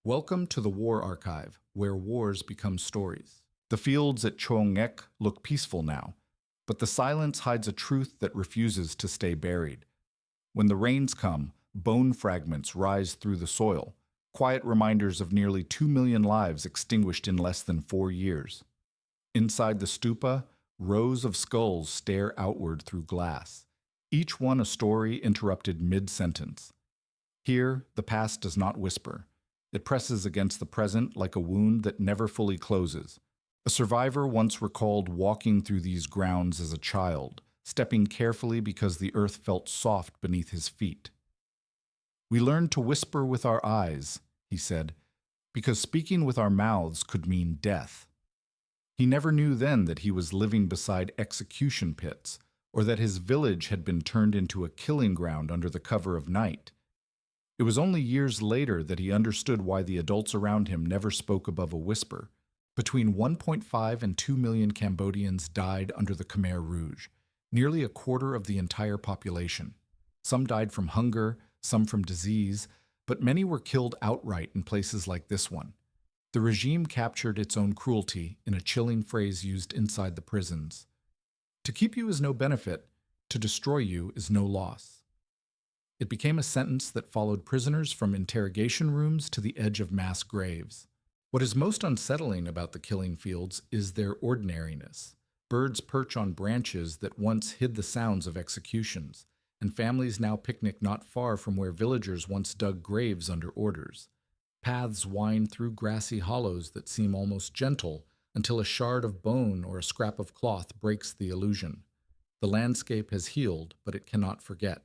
Welcome to the War Archive, where wars become stories. The fields at Cho Ngek look peaceful now, but the silence hides a truth that refuses to stay buried. When the rains come, bone fragments rise through the soil, quiet reminders of nearly 2 million lives extinguished in less than 4 years. Inside the stupa, rows of skulls stare outward through glass, each one a story interrupted mid-sentence. Here, the past does not whisper. It presses against the present like a wound that never fully closes. A survivor once recalled walking through these grounds as a child, stepping carefully because the earth felt soft beneath his feet. "We learned to whisper with our eyes," he said, "because speaking with our mouths could mean death." He never knew then that he was living beside execution pits, or that his village had been turned into a killing ground under the cover of night. It was only years later that he understood why the adults around him never spoke above a whisper. Between 1.5 and 2 million Cambodians died under the Khmer Rouge, nearly a quarter of the entire population. Some died from hunger, some from disease, but many were killed outright in places like this one. The regime captured its own cruelty in a chilling phrase used inside the prisons. "To keep you is no benefit, to destroy you is no loss." It became a sentence that followed prisoners from interrogation rooms to the edge of mass graves. What is most unsettling about the killing fields is their ordinariness. Birds perch on branches that once hid the sounds of executions, and families now picnic not far from where villagers once dug graves under orders. Paths wind through grassy hollows that seem almost gentle until a shard of bone or a scrap of cloth breaks the illusion. The landscape has healed, but it cannot forget.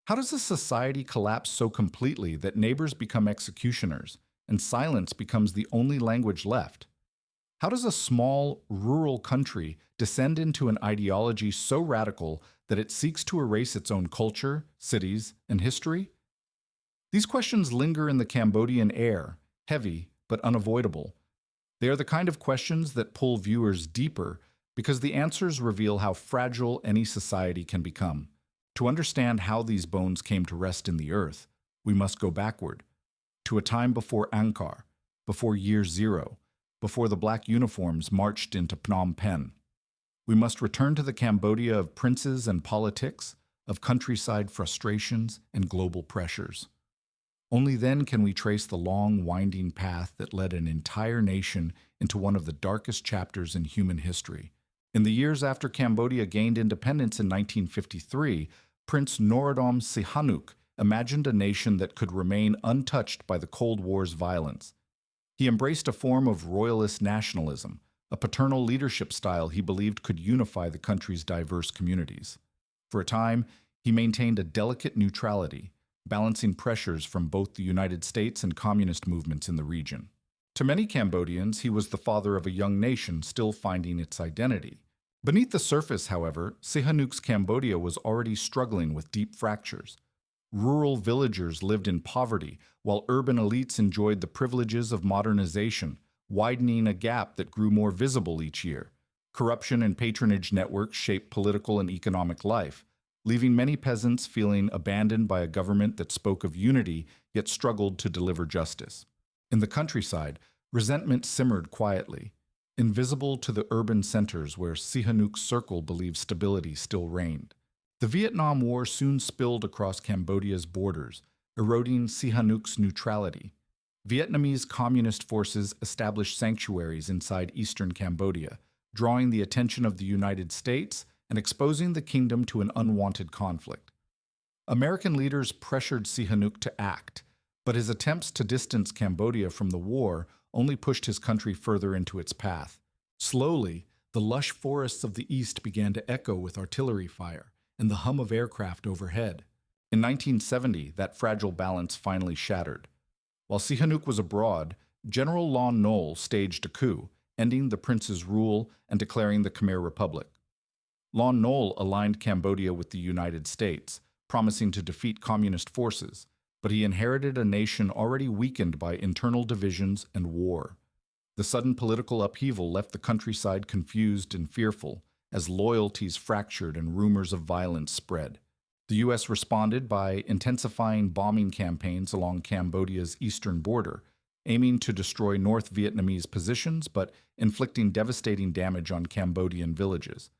How does a society collapse so completely that neighbors become executioners and silence becomes the only language left? How does a small, rural country descend into an ideology so radical that it seeks to erase its own culture, cities, and history? These questions linger in the Cambodian air, heavy but unavoidable. They are the kind of questions that pull viewers deeper because the answers reveal how fragile any society can become. To understand how these bones came to rest in the earth, we must go backward, to a time before Angkar, before year zero, before the black uniforms marched into Phnom Penh. We must return to the Cambodia of princes and politics, of countryside frustrations and global pressures. Only then can we trace the long, winding path that led an entire nation into one of the darkest chapters in human history. In the years after Cambodia gained independence in 1953, Prince Norodom Sihanouk imagined a nation that could remain untouched by the Cold War's violence. He embraced a form of royalist nationalism, a paternal leadership style he believed could unify the country's diverse communities. For a time, he maintained a delicate neutrality, balancing pressures from both the United States and communist movements in the region. To many Cambodians, he was the father of a young nation still finding its identity. Beneath the surface, however, Sihanouk's Cambodia was already struggling with deep fractures. Rural villagers lived in poverty, while urban elites enjoyed the privileges of modernization, widening a gap that grew more visible each year. Corruption and patronage networks shaped political and economic life, leaving many peasants feeling abandoned by a government that spoke of unity yet struggled to deliver justice. In the countryside, resentment simmered quietly, invisible to the urban centers where Sihanouk's circle believed stability still reigned. The Vietnam War soon spilled across Cambodia's borders, eroding Sihanouk's neutrality. Vietnamese communist forces established sanctuaries inside eastern Cambodia, drawing the attention of the United States and exposing the kingdom to an unwanted conflict. American leaders pressured Sihanouk to act, but his attempts to distance Cambodia from the war only pushed his country further into its path. Slowly, the lush forests of the east began to echo with artillery fire and the hum of aircraft overhead. In 1970, that fragile balance finally shattered. While Sihanouk was abroad, General Lon Nol staged a coup, ending the prince's rule and declaring the Khmer Republic. Lon Nol aligned Cambodia with the United States, promising to defeat communist forces, but he inherited a nation already weakened by internal divisions and war. The sudden political upheaval left the countryside confused and fearful, as loyalties fractured and rumors of violence spread. The U.S. responded by intensifying bombing campaigns along Cambodia's eastern border, aiming to destroy North Vietnamese positions but inflicting devastating damage on Cambodian villages.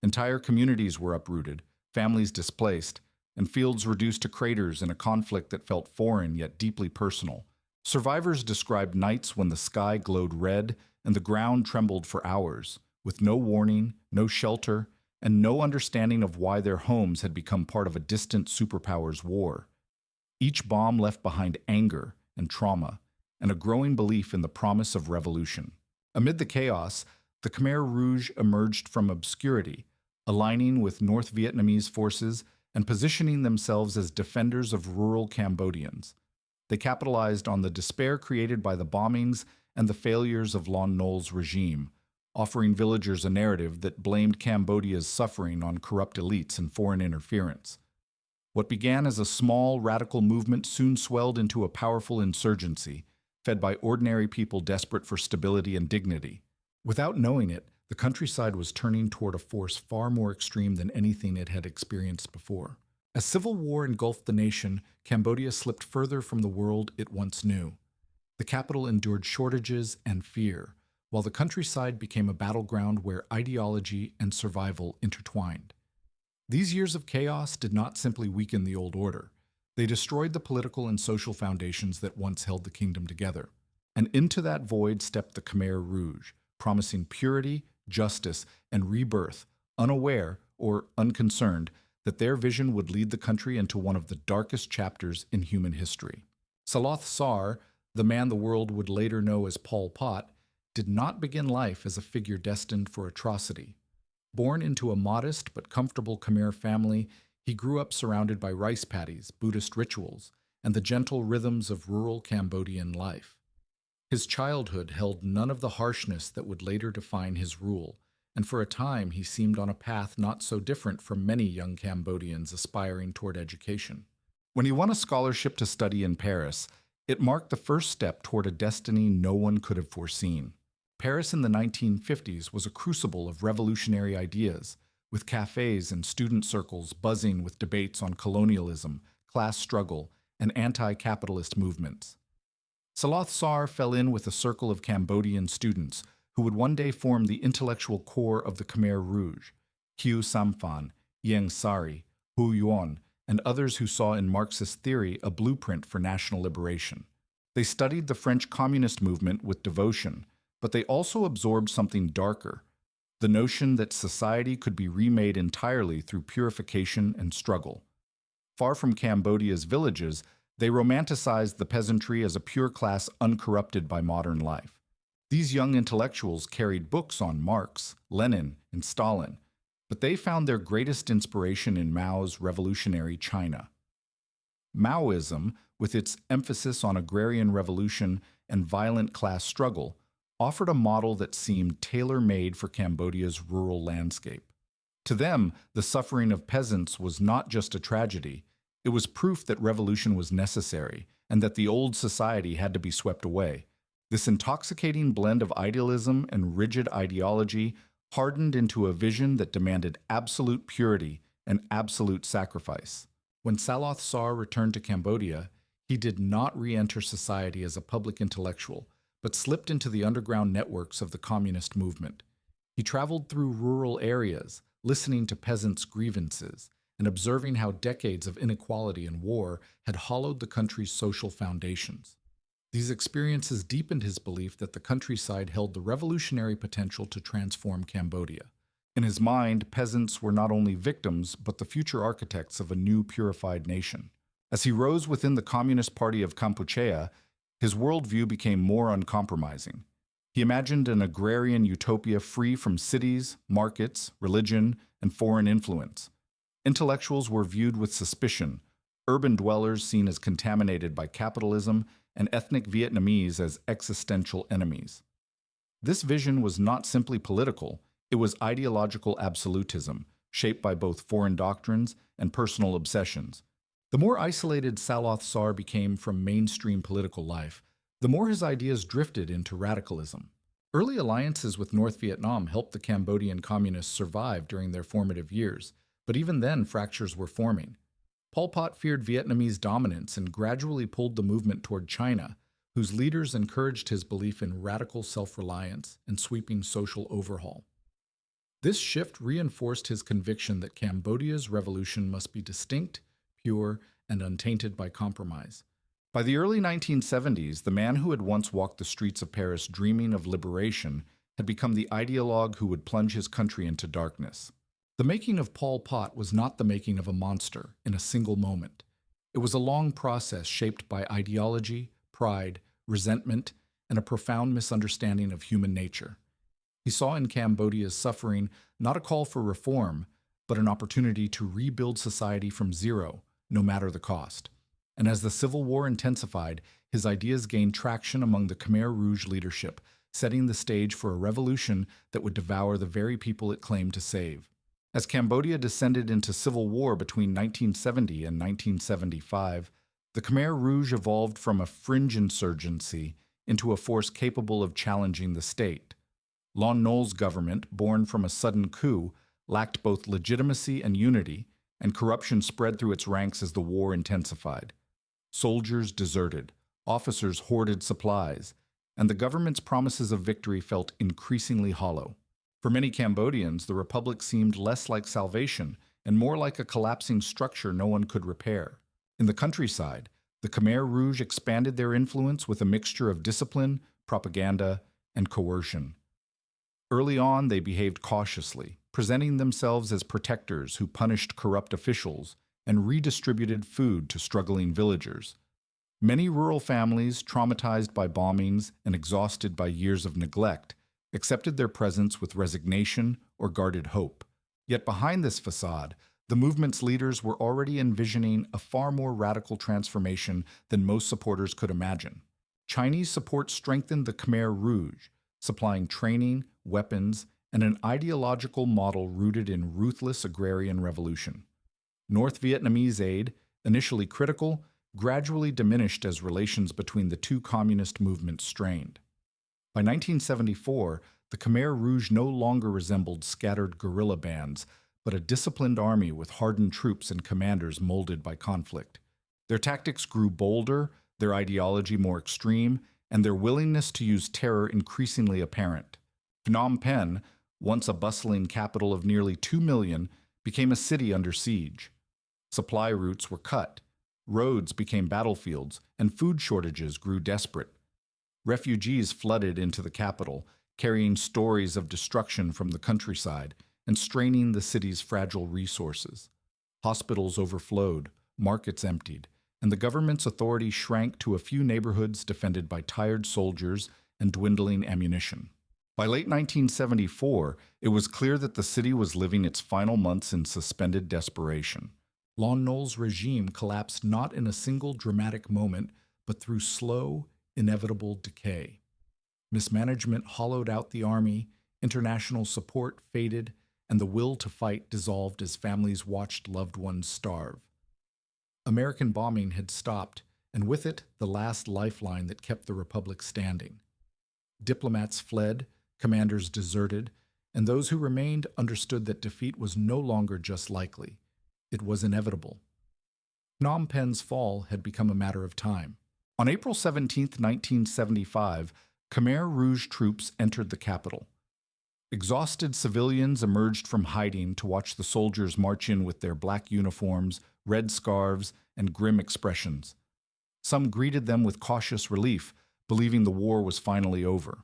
Entire communities were uprooted, families displaced, and fields reduced to craters in a conflict that felt foreign yet deeply personal. Survivors described nights when the sky glowed red and the ground trembled for hours, with no warning, no shelter, and no understanding of why their homes had become part of a distant superpower's war. Each bomb left behind anger and trauma, and a growing belief in the promise of revolution. Amid the chaos, the Khmer Rouge emerged from obscurity, aligning with North Vietnamese forces and positioning themselves as defenders of rural Cambodians. They capitalized on the despair created by the bombings and the failures of Lon Nol's regime, offering villagers a narrative that blamed Cambodia's suffering on corrupt elites and foreign interference. What began as a small, radical movement soon swelled into a powerful insurgency, fed by ordinary people desperate for stability and dignity. Without knowing it, the countryside was turning toward a force far more extreme than anything it had experienced before. As civil war engulfed the nation, Cambodia slipped further from the world it once knew. The capital endured shortages and fear, while the countryside became a battleground where ideology and survival intertwined. These years of chaos did not simply weaken the old order. They destroyed the political and social foundations that once held the kingdom together. And into that void stepped the Khmer Rouge, promising purity, justice, and rebirth, unaware or unconcerned that their vision would lead the country into one of the darkest chapters in human history. Saloth Sar, the man the world would later know as Pol Pot, did not begin life as a figure destined for atrocity. Born into a modest but comfortable Khmer family, he grew up surrounded by rice paddies, Buddhist rituals, and the gentle rhythms of rural Cambodian life. His childhood held none of the harshness that would later define his rule, and for a time he seemed on a path not so different from many young Cambodians aspiring toward education. When he won a scholarship to study in Paris, it marked the first step toward a destiny no one could have foreseen. Paris in the 1950s was a crucible of revolutionary ideas, with cafes and student circles buzzing with debates on colonialism, class struggle, and anti-capitalist movements. Saloth Sar fell in with a circle of Cambodian students who would one day form the intellectual core of the Khmer Rouge, Khieu Samphan, Ieng Sari, Hu Yuan, and others who saw in Marxist theory a blueprint for national liberation. They studied the French communist movement with devotion, but they also absorbed something darker, the notion that society could be remade entirely through purification and struggle. Far from Cambodia's villages, they romanticized the peasantry as a pure class uncorrupted by modern life. These young intellectuals carried books on Marx, Lenin, and Stalin, but they found their greatest inspiration in Mao's revolutionary China. Maoism, with its emphasis on agrarian revolution and violent class struggle, offered a model that seemed tailor-made for Cambodia's rural landscape. To them, the suffering of peasants was not just a tragedy, it was proof that revolution was necessary and that the old society had to be swept away. This intoxicating blend of idealism and rigid ideology hardened into a vision that demanded absolute purity and absolute sacrifice. When Saloth Sar returned to Cambodia, he did not re-enter society as a public intellectual, but slipped into the underground networks of the communist movement. He traveled through rural areas, listening to peasants' grievances, and observing how decades of inequality and war had hollowed the country's social foundations. These experiences deepened his belief that the countryside held the revolutionary potential to transform Cambodia. In his mind, peasants were not only victims, but the future architects of a new purified nation. As he rose within the Communist Party of Kampuchea, his worldview became more uncompromising. He imagined an agrarian utopia free from cities, markets, religion, and foreign influence. Intellectuals were viewed with suspicion, urban dwellers seen as contaminated by capitalism, and ethnic Vietnamese as existential enemies. This vision was not simply political, it was ideological absolutism, shaped by both foreign doctrines and personal obsessions. The more isolated Saloth Sar became from mainstream political life, the more his ideas drifted into radicalism. Early alliances with North Vietnam helped the Cambodian communists survive during their formative years, but even then fractures were forming. Pol Pot feared Vietnamese dominance and gradually pulled the movement toward China, whose leaders encouraged his belief in radical self-reliance and sweeping social overhaul. This shift reinforced his conviction that Cambodia's revolution must be distinct, pure, and untainted by compromise. By the early 1970s, the man who had once walked the streets of Paris dreaming of liberation had become the ideologue who would plunge his country into darkness. The making of Pol Pot was not the making of a monster in a single moment. It was a long process shaped by ideology, pride, resentment, and a profound misunderstanding of human nature. He saw in Cambodia's suffering not a call for reform, but an opportunity to rebuild society from zero, no matter the cost. And as the civil war intensified, his ideas gained traction among the Khmer Rouge leadership, setting the stage for a revolution that would devour the very people it claimed to save. As Cambodia descended into civil war between 1970 and 1975, the Khmer Rouge evolved from a fringe insurgency into a force capable of challenging the state. Lon Nol's government, born from a sudden coup, lacked both legitimacy and unity, and corruption spread through its ranks as the war intensified. Soldiers deserted, officers hoarded supplies, and the government's promises of victory felt increasingly hollow. For many Cambodians, the republic seemed less like salvation and more like a collapsing structure no one could repair. In the countryside, the Khmer Rouge expanded their influence with a mixture of discipline, propaganda, and coercion. Early on, they behaved cautiously, presenting themselves as protectors who punished corrupt officials and redistributed food to struggling villagers. Many rural families, traumatized by bombings and exhausted by years of neglect, accepted their presence with resignation or guarded hope. Yet behind this facade, the movement's leaders were already envisioning a far more radical transformation than most supporters could imagine. Chinese support strengthened the Khmer Rouge, supplying training, weapons, and an ideological model rooted in ruthless agrarian revolution. North Vietnamese aid, initially critical, gradually diminished as relations between the two communist movements strained. By 1974, the Khmer Rouge no longer resembled scattered guerrilla bands, but a disciplined army with hardened troops and commanders molded by conflict. Their tactics grew bolder, their ideology more extreme, and their willingness to use terror increasingly apparent. Phnom Penh, once a bustling capital of nearly 2 million, became a city under siege. Supply routes were cut, roads became battlefields, and food shortages grew desperate. Refugees flooded into the capital, carrying stories of destruction from the countryside and straining the city's fragile resources. Hospitals overflowed, markets emptied, and the government's authority shrank to a few neighborhoods defended by tired soldiers and dwindling ammunition. By late 1974, it was clear that the city was living its final months in suspended desperation. Lon Nol's regime collapsed not in a single dramatic moment, but through slow, inevitable decay. Mismanagement hollowed out the army, international support faded, and the will to fight dissolved as families watched loved ones starve. American bombing had stopped, and with it, the last lifeline that kept the republic standing. Diplomats fled, commanders deserted, and those who remained understood that defeat was no longer just likely. It was inevitable. Phnom Penh's fall had become a matter of time. On April 17, 1975, Khmer Rouge troops entered the capital. Exhausted civilians emerged from hiding to watch the soldiers march in with their black uniforms, red scarves, and grim expressions. Some greeted them with cautious relief, believing the war was finally over.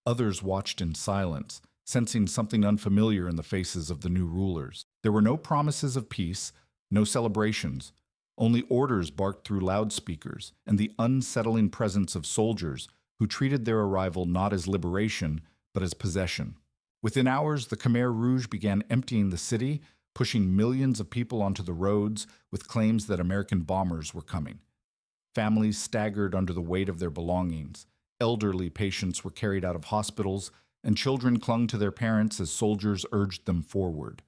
Others watched in silence, sensing something unfamiliar in the faces of the new rulers. There were no promises of peace, no celebrations, only orders barked through loudspeakers and the unsettling presence of soldiers who treated their arrival not as liberation, but as possession. Within hours, the Khmer Rouge began emptying the city, pushing millions of people onto the roads with claims that American bombers were coming. Families staggered under the weight of their belongings. Elderly patients were carried out of hospitals, and children clung to their parents as soldiers urged them forward.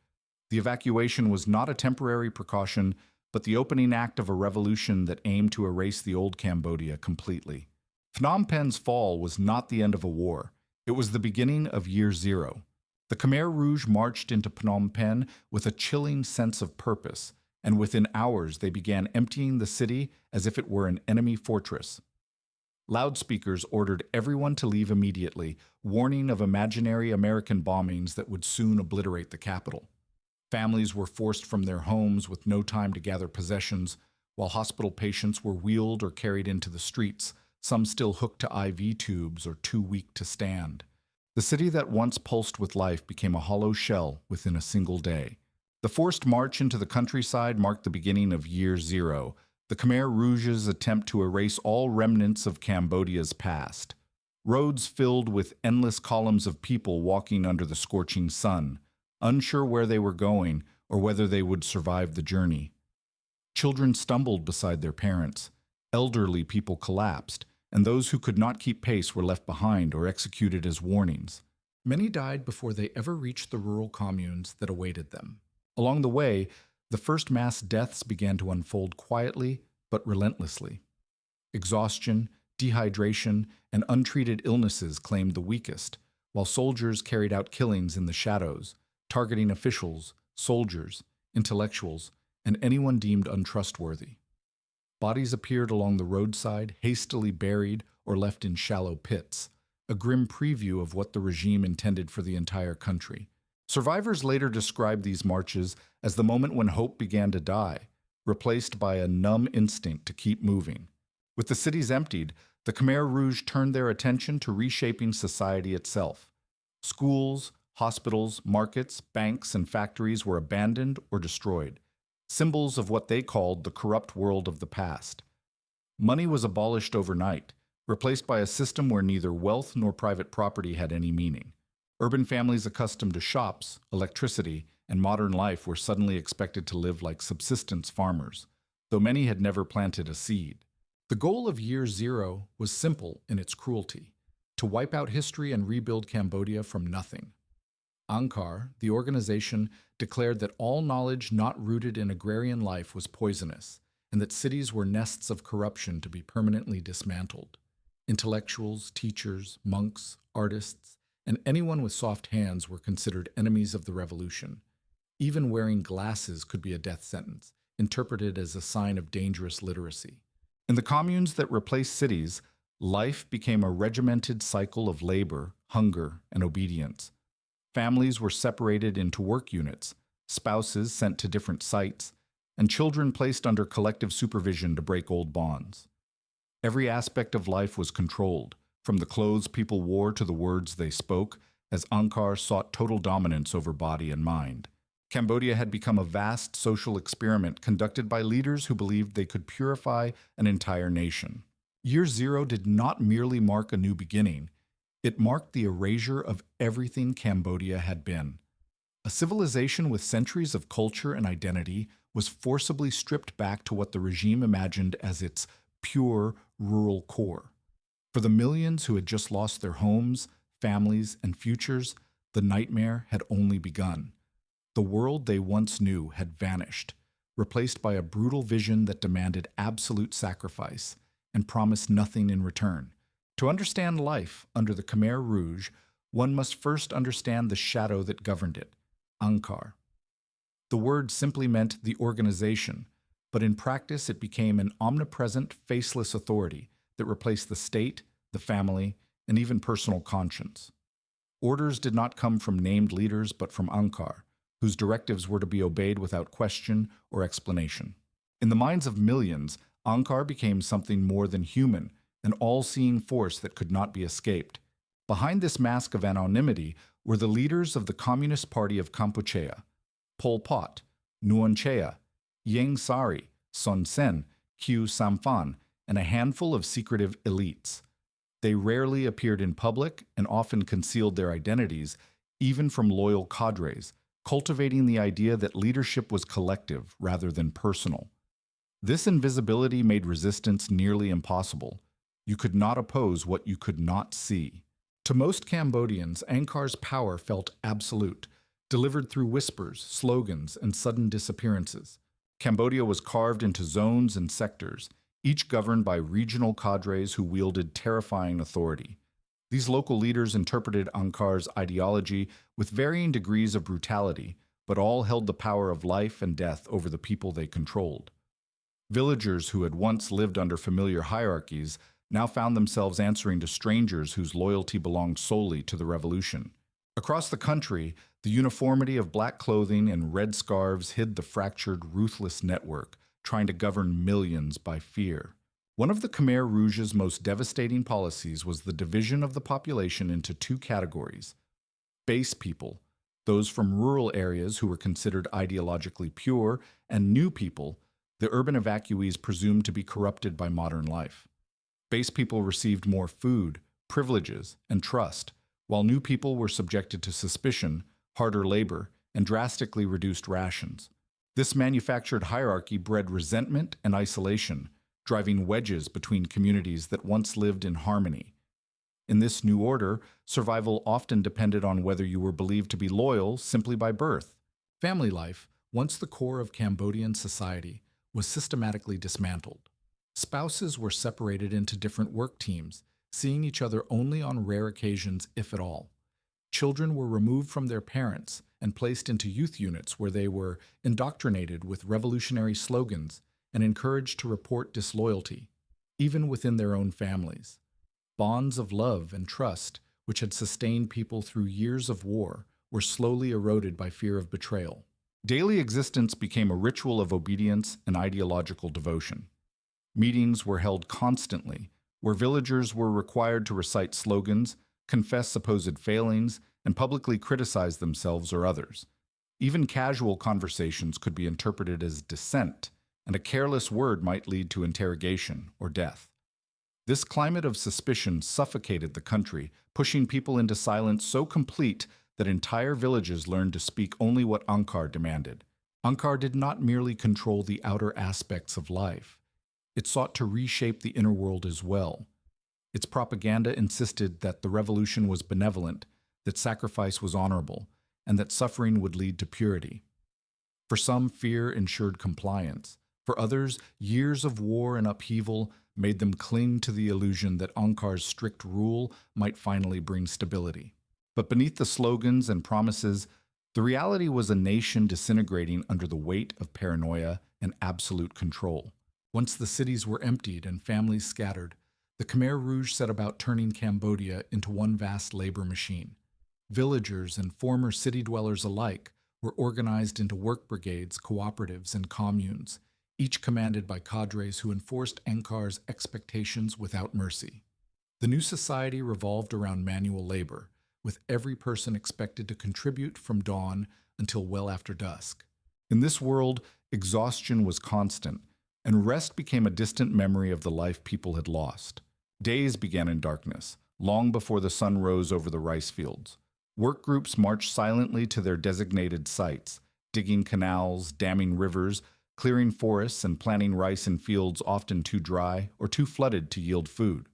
The evacuation was not a temporary precaution, but the opening act of a revolution that aimed to erase the old Cambodia completely. Phnom Penh's fall was not the end of a war. It was the beginning of year zero. The Khmer Rouge marched into Phnom Penh with a chilling sense of purpose, and within hours they began emptying the city as if it were an enemy fortress. Loudspeakers ordered everyone to leave immediately, warning of imaginary American bombings that would soon obliterate the capital. Families were forced from their homes with no time to gather possessions, while hospital patients were wheeled or carried into the streets, some still hooked to IV tubes or too weak to stand. The city that once pulsed with life became a hollow shell within a single day. The forced march into the countryside marked the beginning of Year Zero, the Khmer Rouge's attempt to erase all remnants of Cambodia's past. Roads filled with endless columns of people walking under the scorching sun, unsure where they were going or whether they would survive the journey. Children stumbled beside their parents, elderly people collapsed, and those who could not keep pace were left behind or executed as warnings. Many died before they ever reached the rural communes that awaited them. Along the way, the first mass deaths began to unfold quietly but relentlessly. Exhaustion, dehydration, and untreated illnesses claimed the weakest, while soldiers carried out killings in the shadows, targeting officials, soldiers, intellectuals, and anyone deemed untrustworthy. Bodies appeared along the roadside, hastily buried or left in shallow pits, a grim preview of what the regime intended for the entire country. Survivors later described these marches as the moment when hope began to die, replaced by a numb instinct to keep moving. With the cities emptied, the Khmer Rouge turned their attention to reshaping society itself. Schools, hospitals, markets, banks, and factories were abandoned or destroyed, symbols of what they called the corrupt world of the past. Money was abolished overnight, replaced by a system where neither wealth nor private property had any meaning. Urban families accustomed to shops, electricity, and modern life were suddenly expected to live like subsistence farmers, though many had never planted a seed. The goal of Year Zero was simple in its cruelty: to wipe out history and rebuild Cambodia from nothing. Angkar, the organization, declared that all knowledge not rooted in agrarian life was poisonous, and that cities were nests of corruption to be permanently dismantled. Intellectuals, teachers, monks, artists, and anyone with soft hands were considered enemies of the revolution. Even wearing glasses could be a death sentence, interpreted as a sign of dangerous literacy. In the communes that replaced cities, life became a regimented cycle of labor, hunger, and obedience. Families were separated into work units, spouses sent to different sites, and children placed under collective supervision to break old bonds. Every aspect of life was controlled, from the clothes people wore to the words they spoke, as Angkar sought total dominance over body and mind. Cambodia had become a vast social experiment conducted by leaders who believed they could purify an entire nation. Year Zero did not merely mark a new beginning, it marked the erasure of everything Cambodia had been. A civilization with centuries of culture and identity was forcibly stripped back to what the regime imagined as its pure rural core. For the millions who had just lost their homes, families, and futures, the nightmare had only begun. The world they once knew had vanished, replaced by a brutal vision that demanded absolute sacrifice and promised nothing in return. To understand life under the Khmer Rouge, one must first understand the shadow that governed it, Angkar. The word simply meant the organization, but in practice it became an omnipresent, faceless authority that replaced the state, the family, and even personal conscience. Orders did not come from named leaders but from Angkar, whose directives were to be obeyed without question or explanation. In the minds of millions, Angkar became something more than human, an all-seeing force that could not be escaped. Behind this mask of anonymity were the leaders of the Communist Party of Kampuchea: Pol Pot, Nuon Chea, Ieng Sari, Son Sen, Khieu Samphan, and a handful of secretive elites. They rarely appeared in public and often concealed their identities, even from loyal cadres, cultivating the idea that leadership was collective rather than personal. This invisibility made resistance nearly impossible. You could not oppose what you could not see. To most Cambodians, Angkar's power felt absolute, delivered through whispers, slogans, and sudden disappearances. Cambodia was carved into zones and sectors, each governed by regional cadres who wielded terrifying authority. These local leaders interpreted Angkar's ideology with varying degrees of brutality, but all held the power of life and death over the people they controlled. Villagers who had once lived under familiar hierarchies now found themselves answering to strangers whose loyalty belonged solely to the revolution. Across the country, the uniformity of black clothing and red scarves hid the fractured, ruthless network, trying to govern millions by fear. One of the Khmer Rouge's most devastating policies was the division of the population into two categories: base people, those from rural areas who were considered ideologically pure, and new people, the urban evacuees presumed to be corrupted by modern life. Base people received more food, privileges, and trust, while new people were subjected to suspicion, harder labor, and drastically reduced rations. This manufactured hierarchy bred resentment and isolation, driving wedges between communities that once lived in harmony. In this new order, survival often depended on whether you were believed to be loyal simply by birth. Family life, once the core of Cambodian society, was systematically dismantled. Spouses were separated into different work teams, seeing each other only on rare occasions, if at all. Children were removed from their parents and placed into youth units where they were indoctrinated with revolutionary slogans and encouraged to report disloyalty, even within their own families. Bonds of love and trust, which had sustained people through years of war, were slowly eroded by fear of betrayal. Daily existence became a ritual of obedience and ideological devotion. Meetings were held constantly, where villagers were required to recite slogans, confess supposed failings, and publicly criticize themselves or others. Even casual conversations could be interpreted as dissent, and a careless word might lead to interrogation or death. This climate of suspicion suffocated the country, pushing people into silence so complete that entire villages learned to speak only what Angkar demanded. Angkar did not merely control the outer aspects of life. It sought to reshape the inner world as well. Its propaganda insisted that the revolution was benevolent, that sacrifice was honorable, and that suffering would lead to purity. For some, fear ensured compliance. For others, years of war and upheaval made them cling to the illusion that Angkar's strict rule might finally bring stability. But beneath the slogans and promises, the reality was a nation disintegrating under the weight of paranoia and absolute control. Once the cities were emptied and families scattered, the Khmer Rouge set about turning Cambodia into one vast labor machine. Villagers and former city dwellers alike were organized into work brigades, cooperatives, and communes, each commanded by cadres who enforced Angkar's expectations without mercy. The new society revolved around manual labor, with every person expected to contribute from dawn until well after dusk. In this world, exhaustion was constant, and rest became a distant memory of the life people had lost. Days began in darkness, long before the sun rose over the rice fields. Work groups marched silently to their designated sites, digging canals, damming rivers, clearing forests, and planting rice in fields often too dry or too flooded to yield food.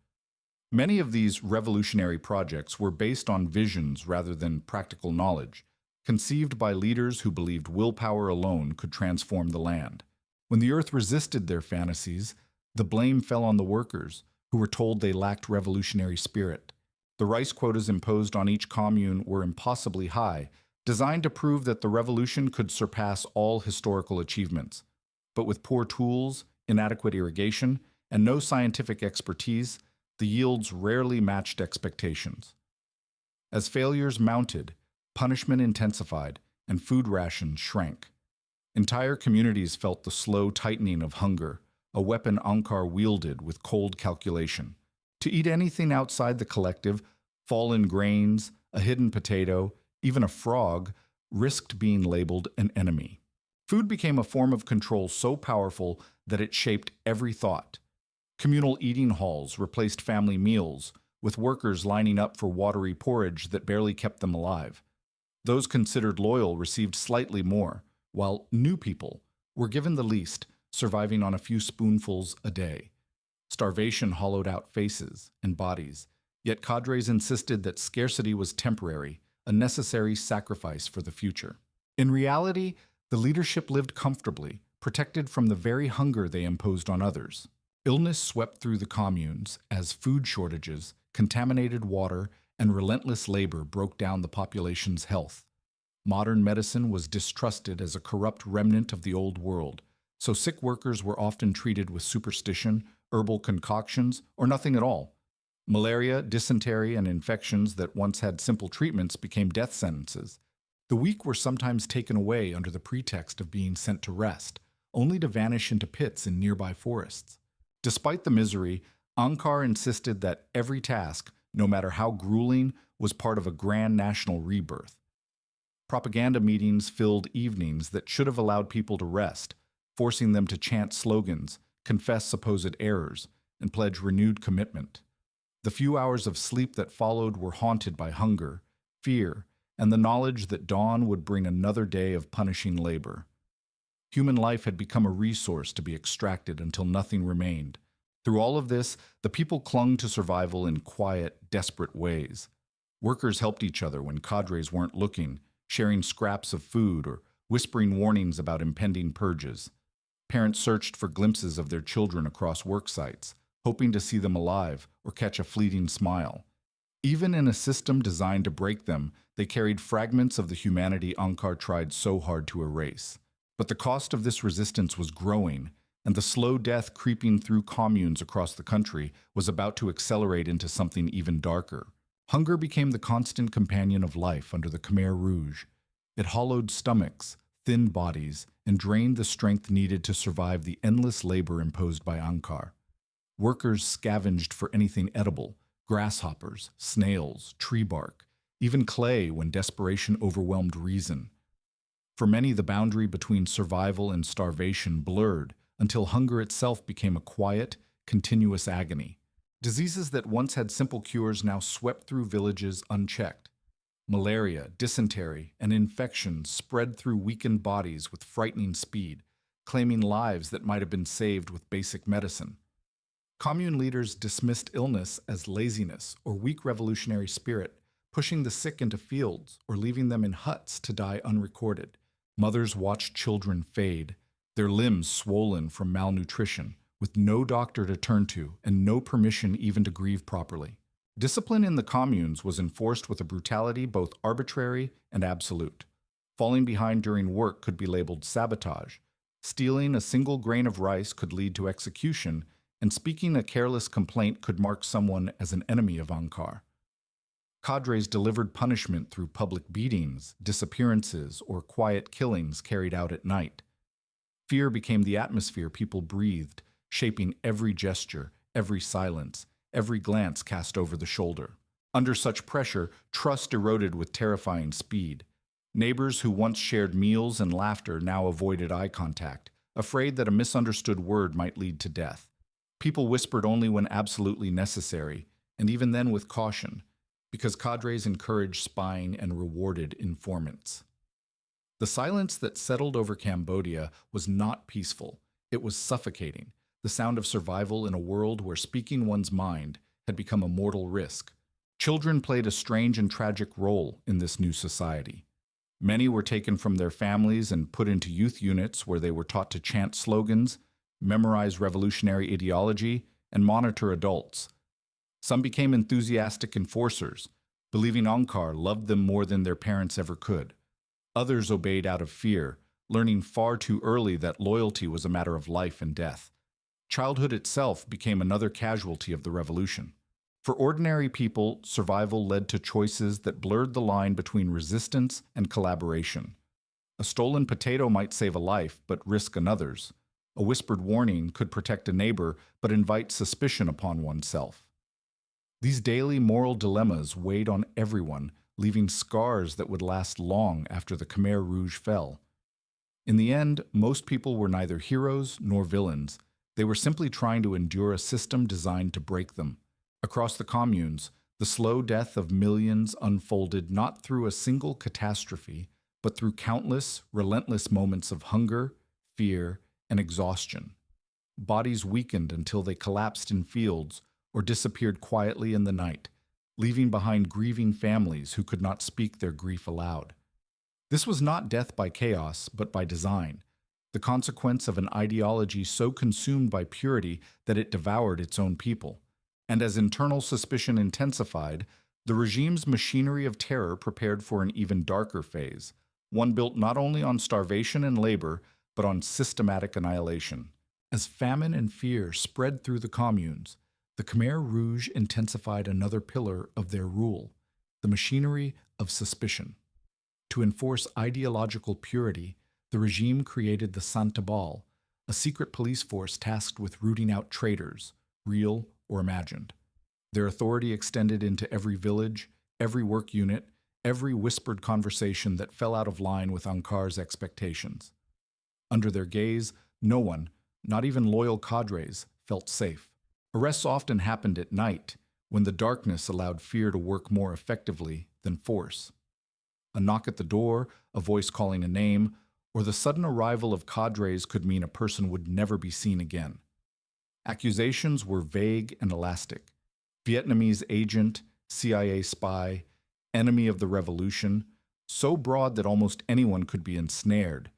Many of these revolutionary projects were based on visions rather than practical knowledge, conceived by leaders who believed willpower alone could transform the land. When the earth resisted their fantasies, the blame fell on the workers, who were told they lacked revolutionary spirit. The rice quotas imposed on each commune were impossibly high, designed to prove that the revolution could surpass all historical achievements. But with poor tools, inadequate irrigation, and no scientific expertise, the yields rarely matched expectations. As failures mounted, punishment intensified, and food rations shrank. Entire communities felt the slow tightening of hunger, a weapon Angkar wielded with cold calculation. To eat anything outside the collective, fallen grains, a hidden potato, even a frog, risked being labeled an enemy. Food became a form of control so powerful that it shaped every thought. Communal eating halls replaced family meals, with workers lining up for watery porridge that barely kept them alive. Those considered loyal received slightly more, while new people were given the least, surviving on a few spoonfuls a day. Starvation hollowed out faces and bodies, yet cadres insisted that scarcity was temporary, a necessary sacrifice for the future. In reality, the leadership lived comfortably, protected from the very hunger they imposed on others. Illness swept through the communes as food shortages, contaminated water, and relentless labor broke down the population's health. Modern medicine was distrusted as a corrupt remnant of the old world, so sick workers were often treated with superstition herbal concoctions, or nothing at all. Malaria, dysentery, and infections that once had simple treatments became death sentences. The weak were sometimes taken away under the pretext of being sent to rest, only to vanish into pits in nearby forests. Despite the misery, Angkar insisted that every task, no matter how grueling, was part of a grand national rebirth. Propaganda meetings filled evenings that should have allowed people to rest, forcing them to chant slogans, confess supposed errors, and pledge renewed commitment. The few hours of sleep that followed were haunted by hunger, fear, and the knowledge that dawn would bring another day of punishing labor. Human life had become a resource to be extracted until nothing remained. Through all of this, the people clung to survival in quiet, desperate ways. Workers helped each other when cadres weren't looking, sharing scraps of food or whispering warnings about impending purges. Parents searched for glimpses of their children across work sites, hoping to see them alive or catch a fleeting smile. Even in a system designed to break them, they carried fragments of the humanity Angkar tried so hard to erase. But the cost of this resistance was growing, and the slow death creeping through communes across the country was about to accelerate into something even darker. Hunger became the constant companion of life under the Khmer Rouge. It hollowed stomachs, thinned bodies, and drained the strength needed to survive the endless labor imposed by Angkar. Workers scavenged for anything edible: grasshoppers, snails, tree bark, even clay when desperation overwhelmed reason. For many, the boundary between survival and starvation blurred until hunger itself became a quiet, continuous agony. Diseases that once had simple cures now swept through villages unchecked. Malaria, dysentery, and infections spread through weakened bodies with frightening speed, claiming lives that might have been saved with basic medicine. Commune leaders dismissed illness as laziness or weak revolutionary spirit, pushing the sick into fields or leaving them in huts to die unrecorded. Mothers watched children fade, their limbs swollen from malnutrition, with no doctor to turn to and no permission even to grieve properly. Discipline in the communes was enforced with a brutality both arbitrary and absolute. Falling behind during work could be labeled sabotage. Stealing a single grain of rice could lead to execution, and speaking a careless complaint could mark someone as an enemy of Angkar. Cadres delivered punishment through public beatings, disappearances, or quiet killings carried out at night. Fear became the atmosphere people breathed, shaping every gesture, every silence, every glance cast over the shoulder. Under such pressure, trust eroded with terrifying speed. Neighbors who once shared meals and laughter now avoided eye contact, afraid that a misunderstood word might lead to death. People whispered only when absolutely necessary, and even then with caution, because cadres encouraged spying and rewarded informants. The silence that settled over Cambodia was not peaceful. It was suffocating, the sound of survival in a world where speaking one's mind had become a mortal risk. Children played a strange and tragic role in this new society. Many were taken from their families and put into youth units where they were taught to chant slogans, memorize revolutionary ideology, and monitor adults. Some became enthusiastic enforcers, believing Angkar loved them more than their parents ever could. Others obeyed out of fear, learning far too early that loyalty was a matter of life and death. Childhood itself became another casualty of the revolution. For ordinary people, survival led to choices that blurred the line between resistance and collaboration. A stolen potato might save a life, but risk another's. A whispered warning could protect a neighbor, but invite suspicion upon oneself. These daily moral dilemmas weighed on everyone, leaving scars that would last long after the Khmer Rouge fell. In the end, most people were neither heroes nor villains. They were simply trying to endure a system designed to break them. Across the communes, the slow death of millions unfolded not through a single catastrophe, but through countless, relentless moments of hunger, fear, and exhaustion. Bodies weakened until they collapsed in fields or disappeared quietly in the night, leaving behind grieving families who could not speak their grief aloud. This was not death by chaos, but by design, the consequence of an ideology so consumed by purity that it devoured its own people. And as internal suspicion intensified, the regime's machinery of terror prepared for an even darker phase, one built not only on starvation and labor, but on systematic annihilation. As famine and fear spread through the communes, the Khmer Rouge intensified another pillar of their rule, the machinery of suspicion. To enforce ideological purity, the regime created the Santabal, a secret police force tasked with rooting out traitors, real or imagined. Their authority extended into every village, every work unit, every whispered conversation that fell out of line with Angkar's expectations. Under their gaze, no one, not even loyal cadres, felt safe. Arrests often happened at night, when the darkness allowed fear to work more effectively than force. A knock at the door, a voice calling a name, or the sudden arrival of cadres could mean a person would never be seen again. Accusations were vague and elastic. Vietnamese agent, CIA spy, enemy of the revolution, so broad that almost anyone could be ensnared.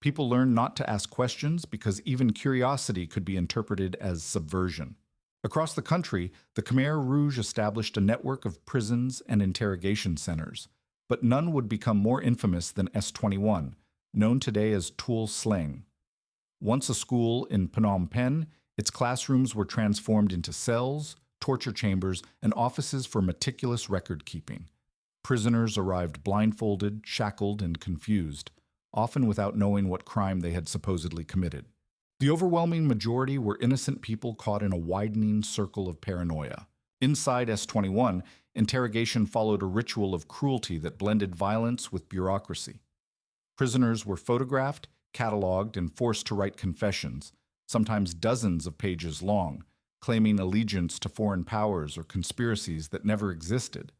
People learned not to ask questions because even curiosity could be interpreted as subversion. Across the country, the Khmer Rouge established a network of prisons and interrogation centers, but none would become more infamous than S-21, known today as Tuol Sleng. Once a school in Phnom Penh, its classrooms were transformed into cells, torture chambers, and offices for meticulous record-keeping. Prisoners arrived blindfolded, shackled, and confused, often without knowing what crime they had supposedly committed. The overwhelming majority were innocent people caught in a widening circle of paranoia. Inside S-21, interrogation followed a ritual of cruelty that blended violence with bureaucracy. Prisoners were photographed, cataloged, and forced to write confessions, sometimes dozens of pages long, claiming allegiance to foreign powers or conspiracies that never existed.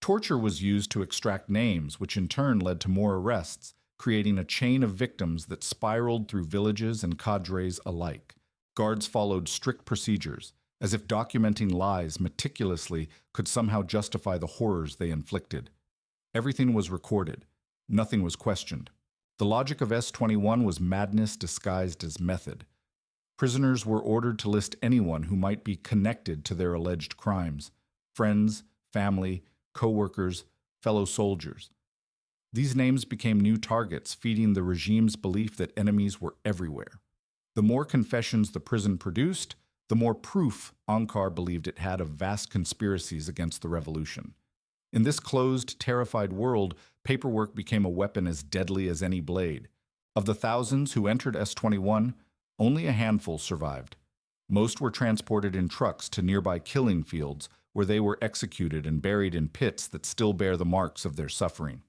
Torture was used to extract names, which in turn led to more arrests, creating a chain of victims that spiraled through villages and cadres alike. Guards followed strict procedures, as if documenting lies meticulously could somehow justify the horrors they inflicted. Everything was recorded. Nothing was questioned. The logic of S-21 was madness disguised as method. Prisoners were ordered to list anyone who might be connected to their alleged crimes: friends, family, co-workers, fellow soldiers. These names became new targets, feeding the regime's belief that enemies were everywhere. The more confessions the prison produced, the more proof Angkar believed it had of vast conspiracies against the revolution. In this closed, terrified world, paperwork became a weapon as deadly as any blade. Of the thousands who entered S-21, only a handful survived. Most were transported in trucks to nearby killing fields, where they were executed and buried in pits that still bear the marks of their suffering.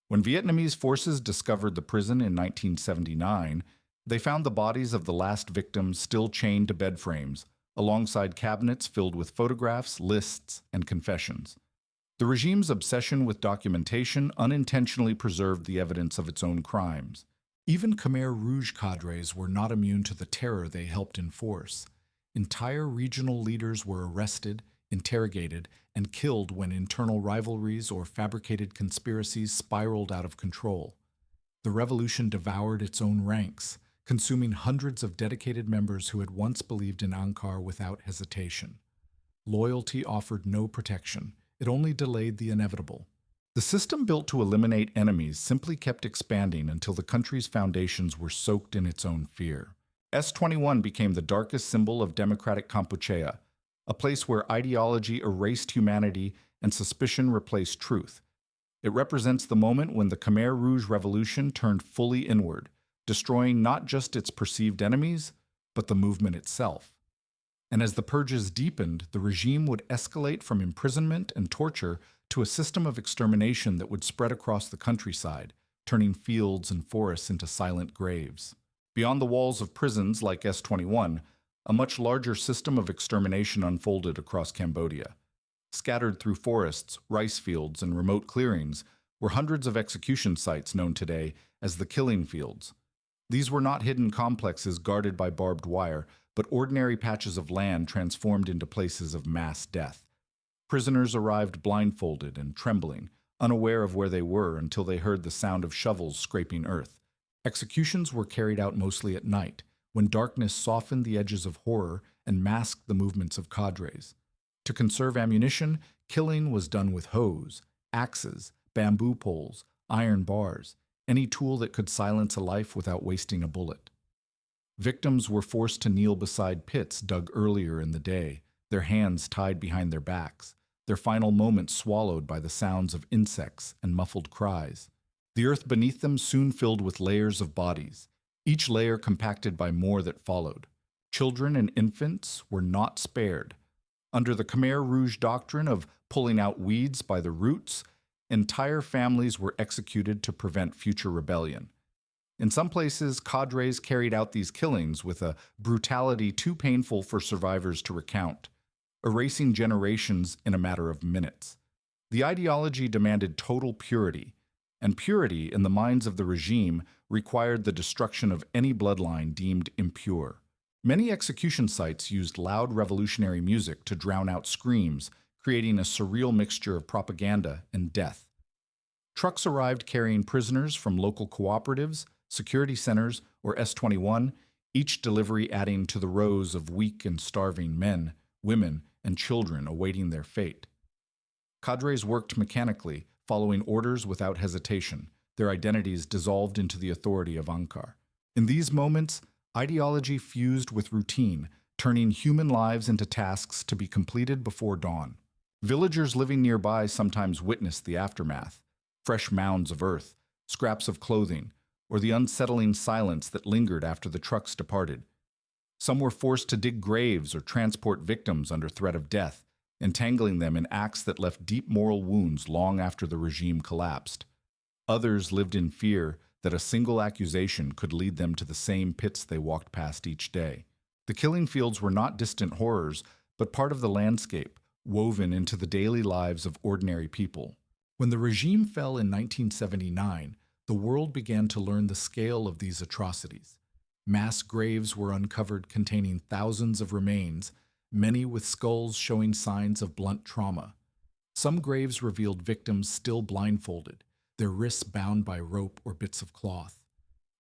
When Vietnamese forces discovered the prison in 1979, they found the bodies of the last victims still chained to bed frames, alongside cabinets filled with photographs, lists, and confessions. The regime's obsession with documentation unintentionally preserved the evidence of its own crimes. Even Khmer Rouge cadres were not immune to the terror they helped enforce. Entire regional leaders were arrested, interrogated, and killed when internal rivalries or fabricated conspiracies spiraled out of control. The revolution devoured its own ranks, consuming hundreds of dedicated members who had once believed in Angkar without hesitation. Loyalty offered no protection. It only delayed the inevitable. The system built to eliminate enemies simply kept expanding until the country's foundations were soaked in its own fear. S-21 became the darkest symbol of Democratic Kampuchea, a place where ideology erased humanity and suspicion replaced truth. It represents the moment when the Khmer Rouge Revolution turned fully inward, destroying not just its perceived enemies, but the movement itself. And as the purges deepened, the regime would escalate from imprisonment and torture to a system of extermination that would spread across the countryside, turning fields and forests into silent graves. Beyond the walls of prisons like S-21, a much larger system of extermination unfolded across Cambodia. Scattered through forests, rice fields, and remote clearings were hundreds of execution sites known today as the killing fields. These were not hidden complexes guarded by barbed wire, but ordinary patches of land transformed into places of mass death. Prisoners arrived blindfolded and trembling, unaware of where they were until they heard the sound of shovels scraping earth. Executions were carried out mostly at night, when darkness softened the edges of horror and masked the movements of cadres. To conserve ammunition, killing was done with hoes, axes, bamboo poles, iron bars, any tool that could silence a life without wasting a bullet. Victims were forced to kneel beside pits dug earlier in the day, their hands tied behind their backs, their final moments swallowed by the sounds of insects and muffled cries. The earth beneath them soon filled with layers of bodies, each layer compacted by more that followed. Children and infants were not spared. Under the Khmer Rouge doctrine of pulling out weeds by the roots, entire families were executed to prevent future rebellion. In some places, cadres carried out these killings with a brutality too painful for survivors to recount, erasing generations in a matter of minutes. The ideology demanded total purity, and purity in the minds of the regime required the destruction of any bloodline deemed impure. Many execution sites used loud revolutionary music to drown out screams, creating a surreal mixture of propaganda and death. Trucks arrived carrying prisoners from local cooperatives, security centers, or S-21, each delivery adding to the rows of weak and starving men, women, and children awaiting their fate. Cadres worked mechanically, following orders without hesitation, their identities dissolved into the authority of Angkar. In these moments, ideology fused with routine, turning human lives into tasks to be completed before dawn. Villagers living nearby sometimes witnessed the aftermath: fresh mounds of earth, scraps of clothing, or the unsettling silence that lingered after the trucks departed. Some were forced to dig graves or transport victims under threat of death, entangling them in acts that left deep moral wounds long after the regime collapsed. Others lived in fear that a single accusation could lead them to the same pits they walked past each day. The killing fields were not distant horrors, but part of the landscape, woven into the daily lives of ordinary people. When the regime fell in 1979, the world began to learn the scale of these atrocities. Mass graves were uncovered containing thousands of remains, many with skulls showing signs of blunt trauma. Some graves revealed victims still blindfolded, their wrists bound by rope or bits of cloth.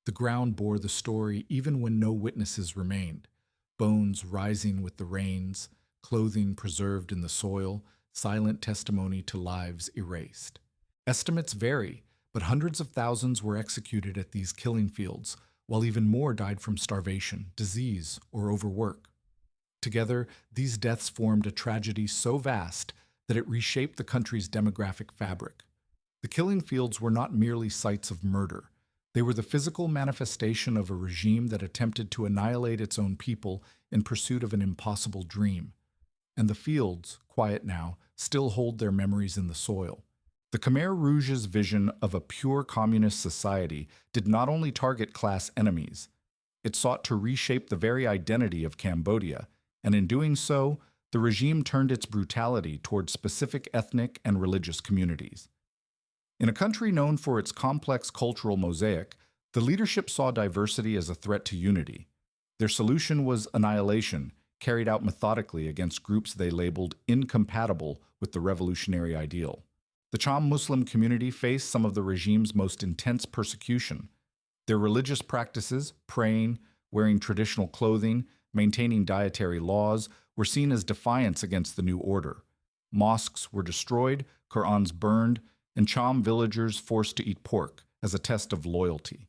The ground bore the story even when no witnesses remained, bones rising with the rains, clothing preserved in the soil, silent testimony to lives erased. Estimates vary, but hundreds of thousands were executed at these killing fields, while even more died from starvation, disease, or overwork. Together, these deaths formed a tragedy so vast that it reshaped the country's demographic fabric. The killing fields were not merely sites of murder. They were the physical manifestation of a regime that attempted to annihilate its own people in pursuit of an impossible dream. And the fields, quiet now, still hold their memories in the soil. The Khmer Rouge's vision of a pure communist society did not only target class enemies, it sought to reshape the very identity of Cambodia, and in doing so, the regime turned its brutality toward specific ethnic and religious communities. In a country known for its complex cultural mosaic, the leadership saw diversity as a threat to unity. Their solution was annihilation, carried out methodically against groups they labeled incompatible with the revolutionary ideal. The Cham Muslim community faced some of the regime's most intense persecution. Their religious practices, praying, wearing traditional clothing, maintaining dietary laws, were seen as defiance against the new order. Mosques were destroyed, Qur'ans burned, and Cham villagers forced to eat pork as a test of loyalty.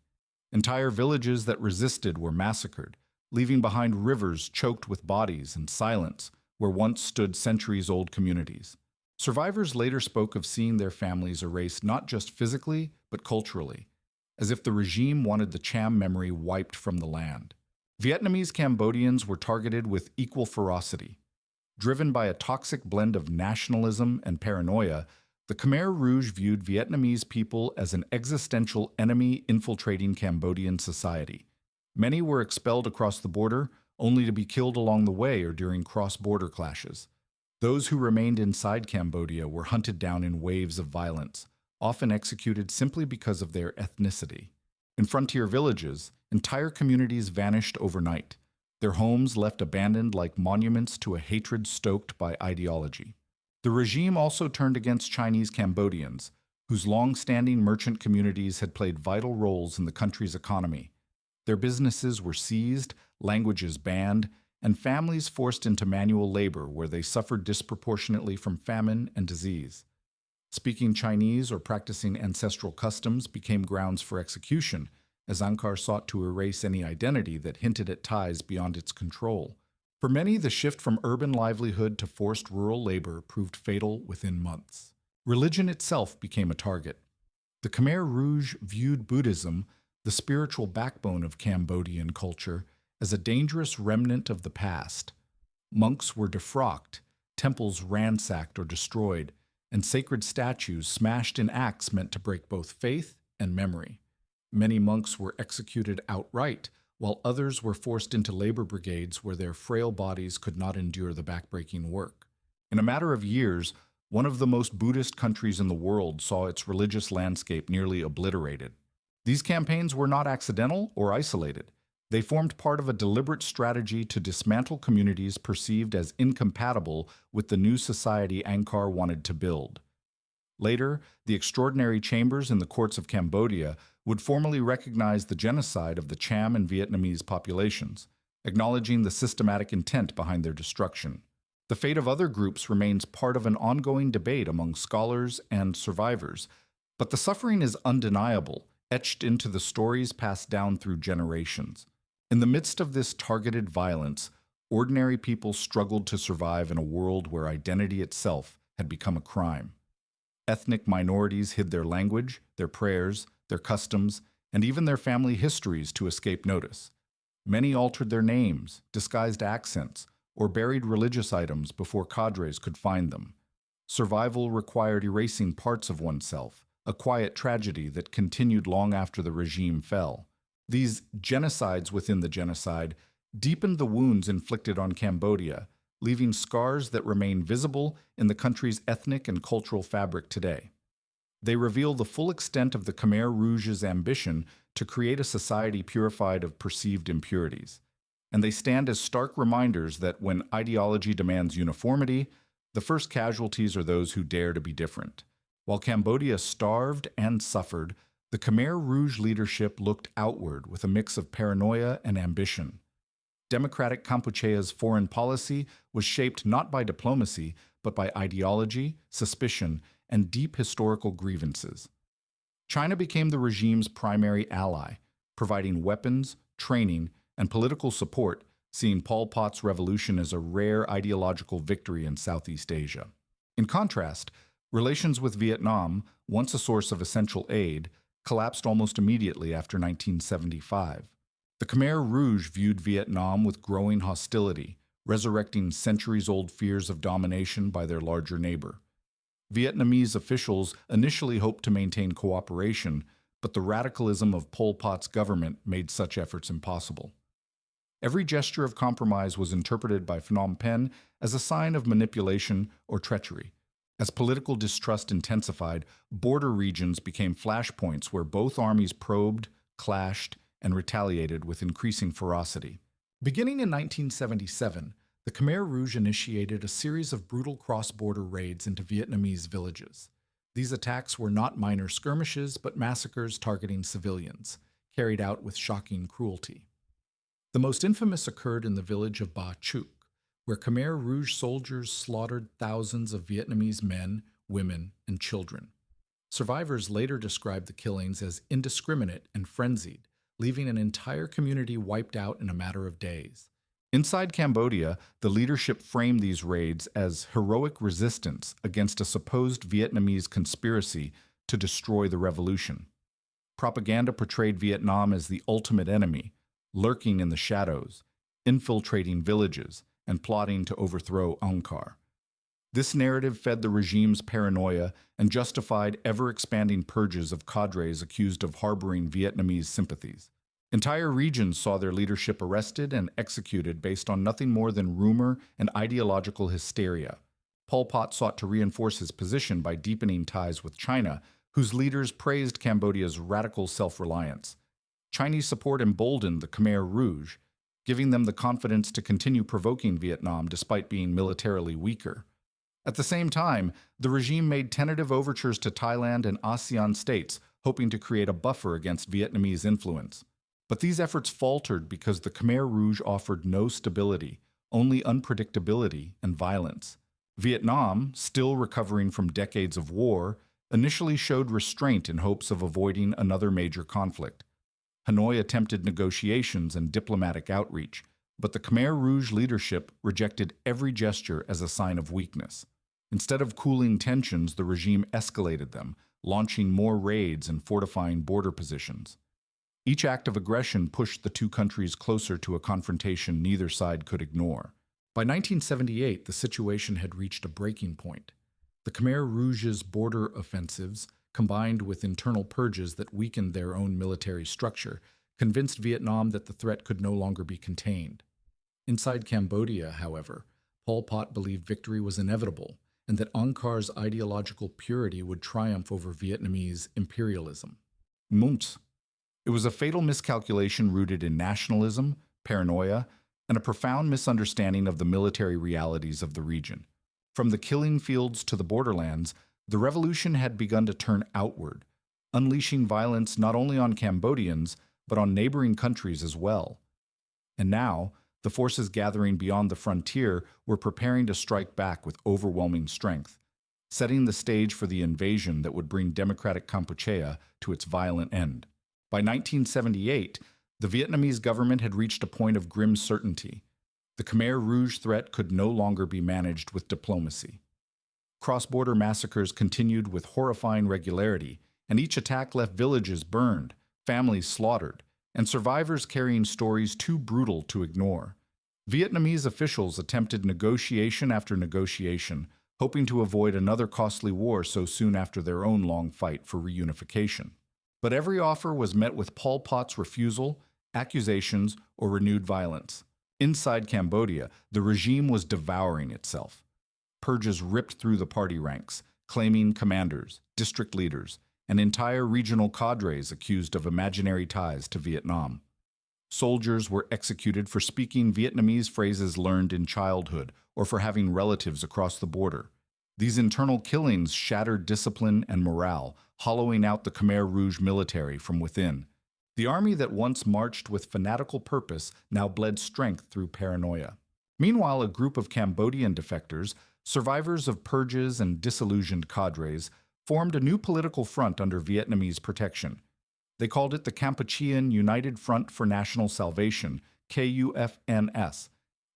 Entire villages that resisted were massacred, leaving behind rivers choked with bodies and silence where once stood centuries-old communities. Survivors later spoke of seeing their families erased not just physically, but culturally, as if the regime wanted the Cham memory wiped from the land. Vietnamese Cambodians were targeted with equal ferocity. Driven by a toxic blend of nationalism and paranoia, the Khmer Rouge viewed Vietnamese people as an existential enemy infiltrating Cambodian society. Many were expelled across the border, only to be killed along the way or during cross-border clashes. Those who remained inside Cambodia were hunted down in waves of violence, often executed simply because of their ethnicity. In frontier villages, entire communities vanished overnight, their homes left abandoned like monuments to a hatred stoked by ideology. The regime also turned against Chinese Cambodians, whose long-standing merchant communities had played vital roles in the country's economy. Their businesses were seized, languages banned, and families forced into manual labor where they suffered disproportionately from famine and disease. Speaking Chinese or practicing ancestral customs became grounds for execution, as Angkar sought to erase any identity that hinted at ties beyond its control. For many, the shift from urban livelihood to forced rural labor proved fatal within months. Religion itself became a target. The Khmer Rouge viewed Buddhism, the spiritual backbone of Cambodian culture, as a dangerous remnant of the past. Monks were defrocked, temples ransacked or destroyed, and sacred statues smashed in acts meant to break both faith and memory. Many monks were executed outright, while others were forced into labor brigades where their frail bodies could not endure the backbreaking work. In a matter of years, one of the most Buddhist countries in the world saw its religious landscape nearly obliterated. These campaigns were not accidental or isolated. They formed part of a deliberate strategy to dismantle communities perceived as incompatible with the new society Angkar wanted to build. Later, the extraordinary chambers in the courts of Cambodia would formally recognize the genocide of the Cham and Vietnamese populations, acknowledging the systematic intent behind their destruction. The fate of other groups remains part of an ongoing debate among scholars and survivors, but the suffering is undeniable, etched into the stories passed down through generations. In the midst of this targeted violence, ordinary people struggled to survive in a world where identity itself had become a crime. Ethnic minorities hid their language, their prayers, their customs, and even their family histories to escape notice. Many altered their names, disguised accents, or buried religious items before cadres could find them. Survival required erasing parts of oneself, a quiet tragedy that continued long after the regime fell. These genocides within the genocide deepened the wounds inflicted on Cambodia, leaving scars that remain visible in the country's ethnic and cultural fabric today. They reveal the full extent of the Khmer Rouge's ambition to create a society purified of perceived impurities. And they stand as stark reminders that when ideology demands uniformity, the first casualties are those who dare to be different. While Cambodia starved and suffered, the Khmer Rouge leadership looked outward with a mix of paranoia and ambition. Democratic Kampuchea's foreign policy was shaped not by diplomacy, but by ideology, suspicion, and deep historical grievances. China became the regime's primary ally, providing weapons, training, and political support, seeing Pol Pot's revolution as a rare ideological victory in Southeast Asia. In contrast, relations with Vietnam, once a source of essential aid, collapsed almost immediately after 1975. The Khmer Rouge viewed Vietnam with growing hostility, resurrecting centuries-old fears of domination by their larger neighbor. Vietnamese officials initially hoped to maintain cooperation, but the radicalism of Pol Pot's government made such efforts impossible. Every gesture of compromise was interpreted by Phnom Penh as a sign of manipulation or treachery. As political distrust intensified, border regions became flashpoints where both armies probed, clashed, and retaliated with increasing ferocity. Beginning in 1977, the Khmer Rouge initiated a series of brutal cross-border raids into Vietnamese villages. These attacks were not minor skirmishes, but massacres targeting civilians, carried out with shocking cruelty. The most infamous occurred in the village of Ba Chuk, where Khmer Rouge soldiers slaughtered thousands of Vietnamese men, women, and children. Survivors later described the killings as indiscriminate and frenzied, leaving an entire community wiped out in a matter of days. Inside Cambodia, the leadership framed these raids as heroic resistance against a supposed Vietnamese conspiracy to destroy the revolution. Propaganda portrayed Vietnam as the ultimate enemy, lurking in the shadows, infiltrating villages, and plotting to overthrow Angkar. This narrative fed the regime's paranoia and justified ever-expanding purges of cadres accused of harboring Vietnamese sympathies. Entire regions saw their leadership arrested and executed based on nothing more than rumor and ideological hysteria. Pol Pot sought to reinforce his position by deepening ties with China, whose leaders praised Cambodia's radical self-reliance. Chinese support emboldened the Khmer Rouge, giving them the confidence to continue provoking Vietnam despite being militarily weaker. At the same time, the regime made tentative overtures to Thailand and ASEAN states, hoping to create a buffer against Vietnamese influence. But these efforts faltered because the Khmer Rouge offered no stability, only unpredictability and violence. Vietnam, still recovering from decades of war, initially showed restraint in hopes of avoiding another major conflict. Hanoi attempted negotiations and diplomatic outreach, but the Khmer Rouge leadership rejected every gesture as a sign of weakness. Instead of cooling tensions, the regime escalated them, launching more raids and fortifying border positions. Each act of aggression pushed the two countries closer to a confrontation neither side could ignore. By 1978, the situation had reached a breaking point. The Khmer Rouge's border offensives, combined with internal purges that weakened their own military structure, convinced Vietnam that the threat could no longer be contained. Inside Cambodia, however, Pol Pot believed victory was inevitable and that Angkar's ideological purity would triumph over Vietnamese imperialism. Munch. It was a fatal miscalculation rooted in nationalism, paranoia, and a profound misunderstanding of the military realities of the region. From the killing fields to the borderlands, the revolution had begun to turn outward, unleashing violence not only on Cambodians, but on neighboring countries as well. And now, the forces gathering beyond the frontier were preparing to strike back with overwhelming strength, setting the stage for the invasion that would bring Democratic Kampuchea to its violent end. By 1978, the Vietnamese government had reached a point of grim certainty. The Khmer Rouge threat could no longer be managed with diplomacy. Cross-border massacres continued with horrifying regularity, and each attack left villages burned, families slaughtered, and survivors carrying stories too brutal to ignore. Vietnamese officials attempted negotiation after negotiation, hoping to avoid another costly war so soon after their own long fight for reunification. But every offer was met with Pol Pot's refusal, accusations, or renewed violence. Inside Cambodia, the regime was devouring itself. Purges ripped through the party ranks, claiming commanders, district leaders, and entire regional cadres accused of imaginary ties to Vietnam. Soldiers were executed for speaking Vietnamese phrases learned in childhood or for having relatives across the border. These internal killings shattered discipline and morale, hollowing out the Khmer Rouge military from within. The army that once marched with fanatical purpose now bled strength through paranoia. Meanwhile, a group of Cambodian defectors, survivors of purges and disillusioned cadres, formed a new political front under Vietnamese protection. They called it the Kampuchean United Front for National Salvation, KUFNS,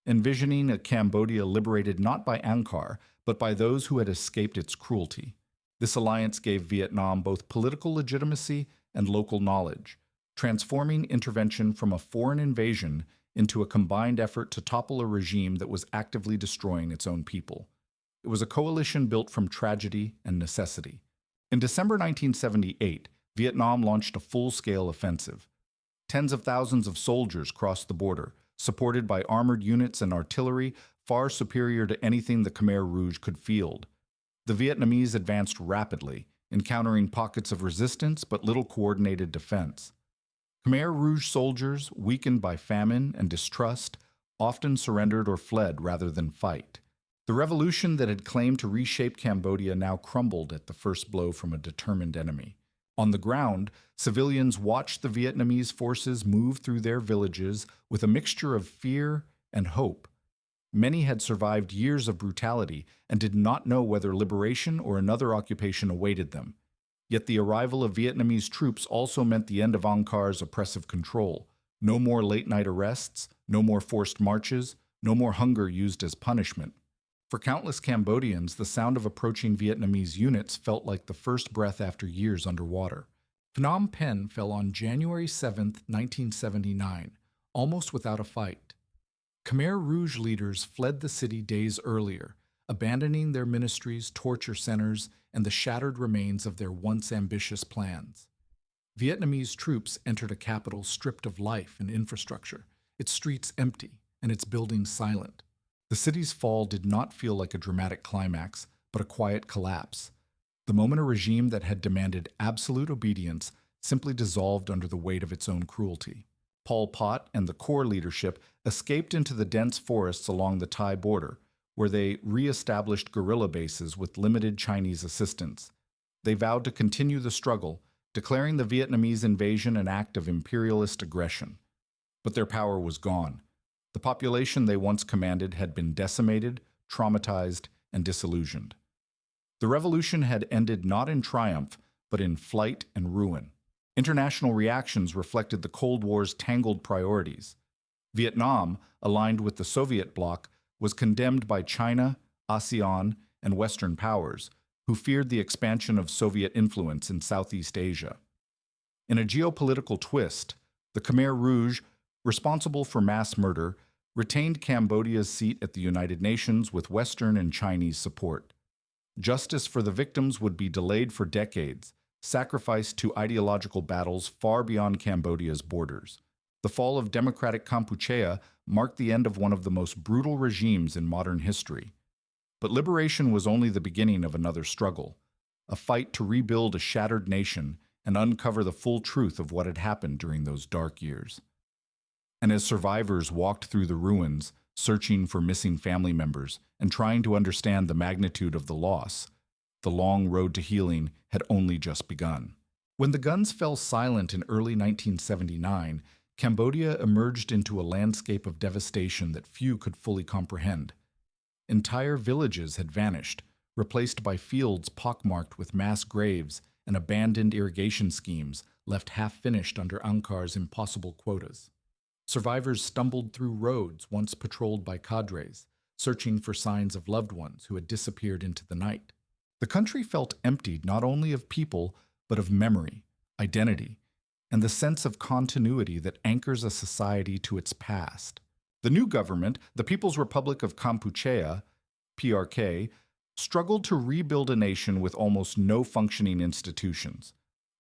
envisioning a Cambodia liberated not by Angkar, but by those who had escaped its cruelty. This alliance gave Vietnam both political legitimacy and local knowledge, transforming intervention from a foreign invasion into a combined effort to topple a regime that was actively destroying its own people. It was a coalition built from tragedy and necessity. In December 1978, Vietnam launched a full-scale offensive. Tens of thousands of soldiers crossed the border, supported by armored units and artillery far superior to anything the Khmer Rouge could field. The Vietnamese advanced rapidly, encountering pockets of resistance but little coordinated defense. Khmer Rouge soldiers, weakened by famine and distrust, often surrendered or fled rather than fight. The revolution that had claimed to reshape Cambodia now crumbled at the first blow from a determined enemy. On the ground, civilians watched the Vietnamese forces move through their villages with a mixture of fear and hope. Many had survived years of brutality and did not know whether liberation or another occupation awaited them. Yet the arrival of Vietnamese troops also meant the end of Angkar's oppressive control. No more late-night arrests, no more forced marches, no more hunger used as punishment. For countless Cambodians, the sound of approaching Vietnamese units felt like the first breath after years underwater. Phnom Penh fell on January 7, 1979, almost without a fight. Khmer Rouge leaders fled the city days earlier, abandoning their ministries, torture centers, and the shattered remains of their once ambitious plans. Vietnamese troops entered a capital stripped of life and infrastructure, its streets empty and its buildings silent. The city's fall did not feel like a dramatic climax, but a quiet collapse. The moment a regime that had demanded absolute obedience simply dissolved under the weight of its own cruelty. Pol Pot and the core leadership escaped into the dense forests along the Thai border, where they re-established guerrilla bases with limited Chinese assistance. They vowed to continue the struggle, declaring the Vietnamese invasion an act of imperialist aggression. But their power was gone. The population they once commanded had been decimated, traumatized, and disillusioned. The revolution had ended not in triumph, but in flight and ruin. International reactions reflected the Cold War's tangled priorities. Vietnam, aligned with the Soviet bloc, was condemned by China, ASEAN, and Western powers, who feared the expansion of Soviet influence in Southeast Asia. In a geopolitical twist, the Khmer Rouge, responsible for mass murder, retained Cambodia's seat at the United Nations with Western and Chinese support. Justice for the victims would be delayed for decades, sacrificed to ideological battles far beyond Cambodia's borders. The fall of Democratic Kampuchea marked the end of one of the most brutal regimes in modern history. But liberation was only the beginning of another struggle, a fight to rebuild a shattered nation and uncover the full truth of what had happened during those dark years. And as survivors walked through the ruins, searching for missing family members and trying to understand the magnitude of the loss, the long road to healing had only just begun. When the guns fell silent in early 1979, Cambodia emerged into a landscape of devastation that few could fully comprehend. Entire villages had vanished, replaced by fields pockmarked with mass graves and abandoned irrigation schemes left half-finished under Angkar's impossible quotas. Survivors stumbled through roads once patrolled by cadres, searching for signs of loved ones who had disappeared into the night. The country felt emptied not only of people, but of memory, identity, and the sense of continuity that anchors a society to its past. The new government, the People's Republic of Kampuchea, PRK, struggled to rebuild a nation with almost no functioning institutions.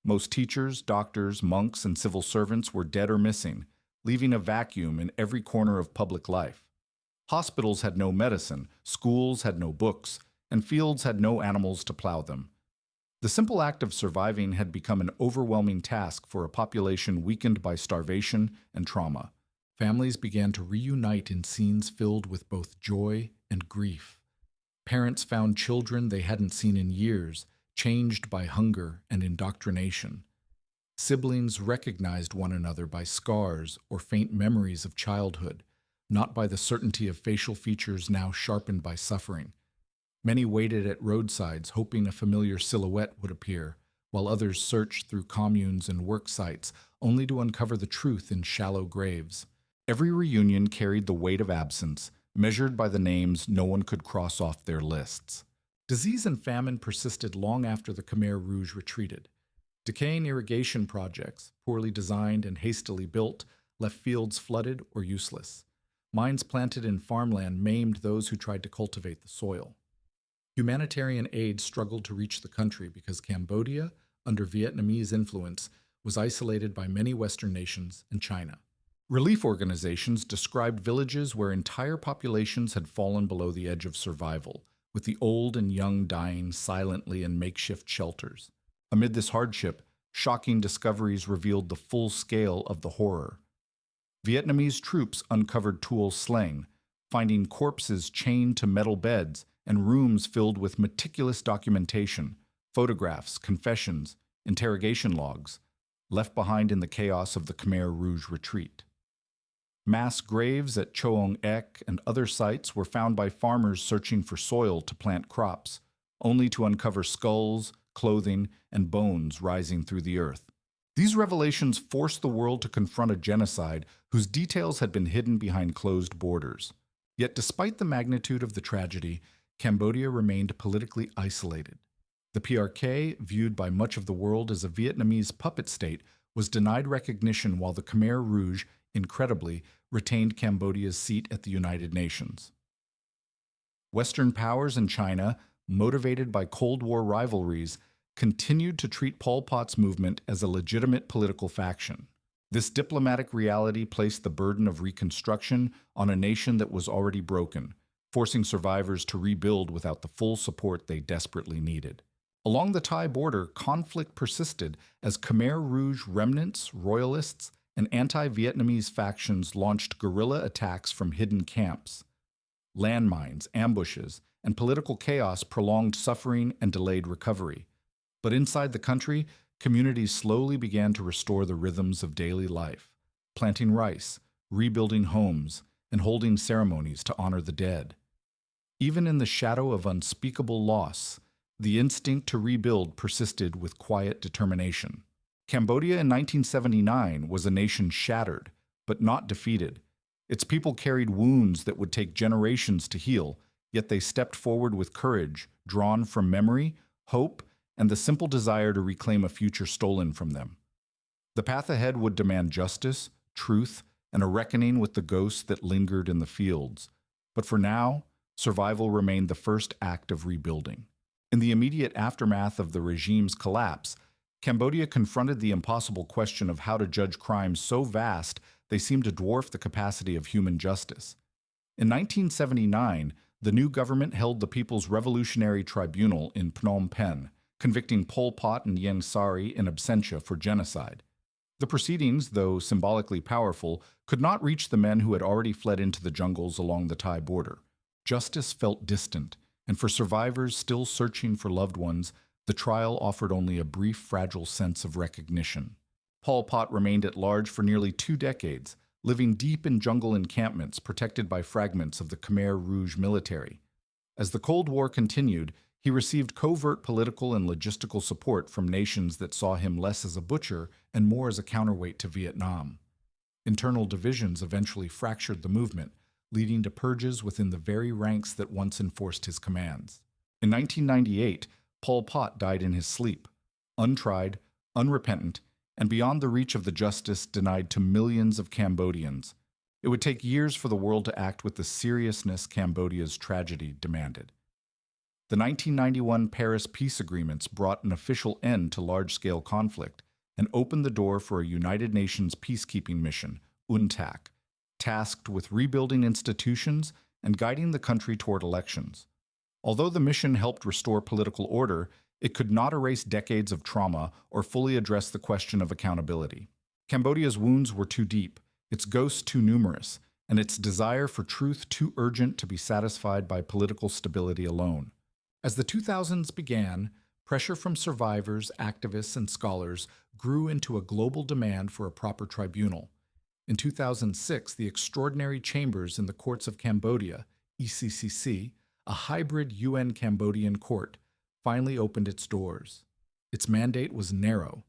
Most teachers, doctors, monks, and civil servants were dead or missing, leaving a vacuum in every corner of public life. Hospitals had no medicine, schools had no books, and fields had no animals to plow them. The simple act of surviving had become an overwhelming task for a population weakened by starvation and trauma. Families began to reunite in scenes filled with both joy and grief. Parents found children they hadn't seen in years, changed by hunger and indoctrination. Siblings recognized one another by scars or faint memories of childhood, not by the certainty of facial features now sharpened by suffering. Many waited at roadsides hoping a familiar silhouette would appear, while others searched through communes and work sites only to uncover the truth in shallow graves. Every reunion carried the weight of absence, measured by the names no one could cross off their lists. Disease and famine persisted long after the Khmer Rouge retreated. Decaying irrigation projects, poorly designed and hastily built, left fields flooded or useless. Mines planted in farmland maimed those who tried to cultivate the soil. Humanitarian aid struggled to reach the country because Cambodia, under Vietnamese influence, was isolated by many Western nations and China. Relief organizations described villages where entire populations had fallen below the edge of survival, with the old and young dying silently in makeshift shelters. Amid this hardship, shocking discoveries revealed the full scale of the horror. Vietnamese troops uncovered Tuol Sleng, finding corpses chained to metal beds and rooms filled with meticulous documentation, photographs, confessions, interrogation logs, left behind in the chaos of the Khmer Rouge retreat. Mass graves at Choong Ek and other sites were found by farmers searching for soil to plant crops, only to uncover skulls, clothing, and bones rising through the earth. These revelations forced the world to confront a genocide whose details had been hidden behind closed borders. Yet despite the magnitude of the tragedy, Cambodia remained politically isolated. The PRK, viewed by much of the world as a Vietnamese puppet state, was denied recognition while the Khmer Rouge, incredibly, retained Cambodia's seat at the United Nations. Western powers and China, motivated by Cold War rivalries, continued to treat Pol Pot's movement as a legitimate political faction. This diplomatic reality placed the burden of reconstruction on a nation that was already broken, forcing survivors to rebuild without the full support they desperately needed. Along the Thai border, conflict persisted as Khmer Rouge remnants, royalists, and anti-Vietnamese factions launched guerrilla attacks from hidden camps. Landmines, ambushes, and political chaos prolonged suffering and delayed recovery. But inside the country, communities slowly began to restore the rhythms of daily life, planting rice, rebuilding homes, and holding ceremonies to honor the dead. Even in the shadow of unspeakable loss, the instinct to rebuild persisted with quiet determination. Cambodia in 1979 was a nation shattered, but not defeated. Its people carried wounds that would take generations to heal, yet they stepped forward with courage, drawn from memory, hope, and the simple desire to reclaim a future stolen from them. The path ahead would demand justice, truth, and a reckoning with the ghosts that lingered in the fields. But for now, survival remained the first act of rebuilding. In the immediate aftermath of the regime's collapse, Cambodia confronted the impossible question of how to judge crimes so vast they seemed to dwarf the capacity of human justice. In 1979, the new government held the People's Revolutionary Tribunal in Phnom Penh, convicting Pol Pot and Ieng Sari in absentia for genocide. The proceedings, though symbolically powerful, could not reach the men who had already fled into the jungles along the Thai border. Justice felt distant, and for survivors still searching for loved ones, the trial offered only a brief, fragile sense of recognition. Pol Pot remained at large for nearly 2 decades, living deep in jungle encampments protected by fragments of the Khmer Rouge military. As the Cold War continued, he received covert political and logistical support from nations that saw him less as a butcher and more as a counterweight to Vietnam. Internal divisions eventually fractured the movement, leading to purges within the very ranks that once enforced his commands. In 1998, Pol Pot died in his sleep, untried, unrepentant, and beyond the reach of the justice denied to millions of Cambodians. It would take years for the world to act with the seriousness Cambodia's tragedy demanded. The 1991 Paris peace agreements brought an official end to large-scale conflict and opened the door for a United Nations peacekeeping mission, UNTAC, tasked with rebuilding institutions and guiding the country toward elections. Although the mission helped restore political order, it could not erase decades of trauma or fully address the question of accountability. Cambodia's wounds were too deep, its ghosts too numerous, and its desire for truth too urgent to be satisfied by political stability alone. As the 2000s began, pressure from survivors, activists, and scholars grew into a global demand for a proper tribunal. In 2006, the Extraordinary Chambers in the Courts of Cambodia, ECCC, a hybrid UN Cambodian court, finally opened its doors. Its mandate was narrow.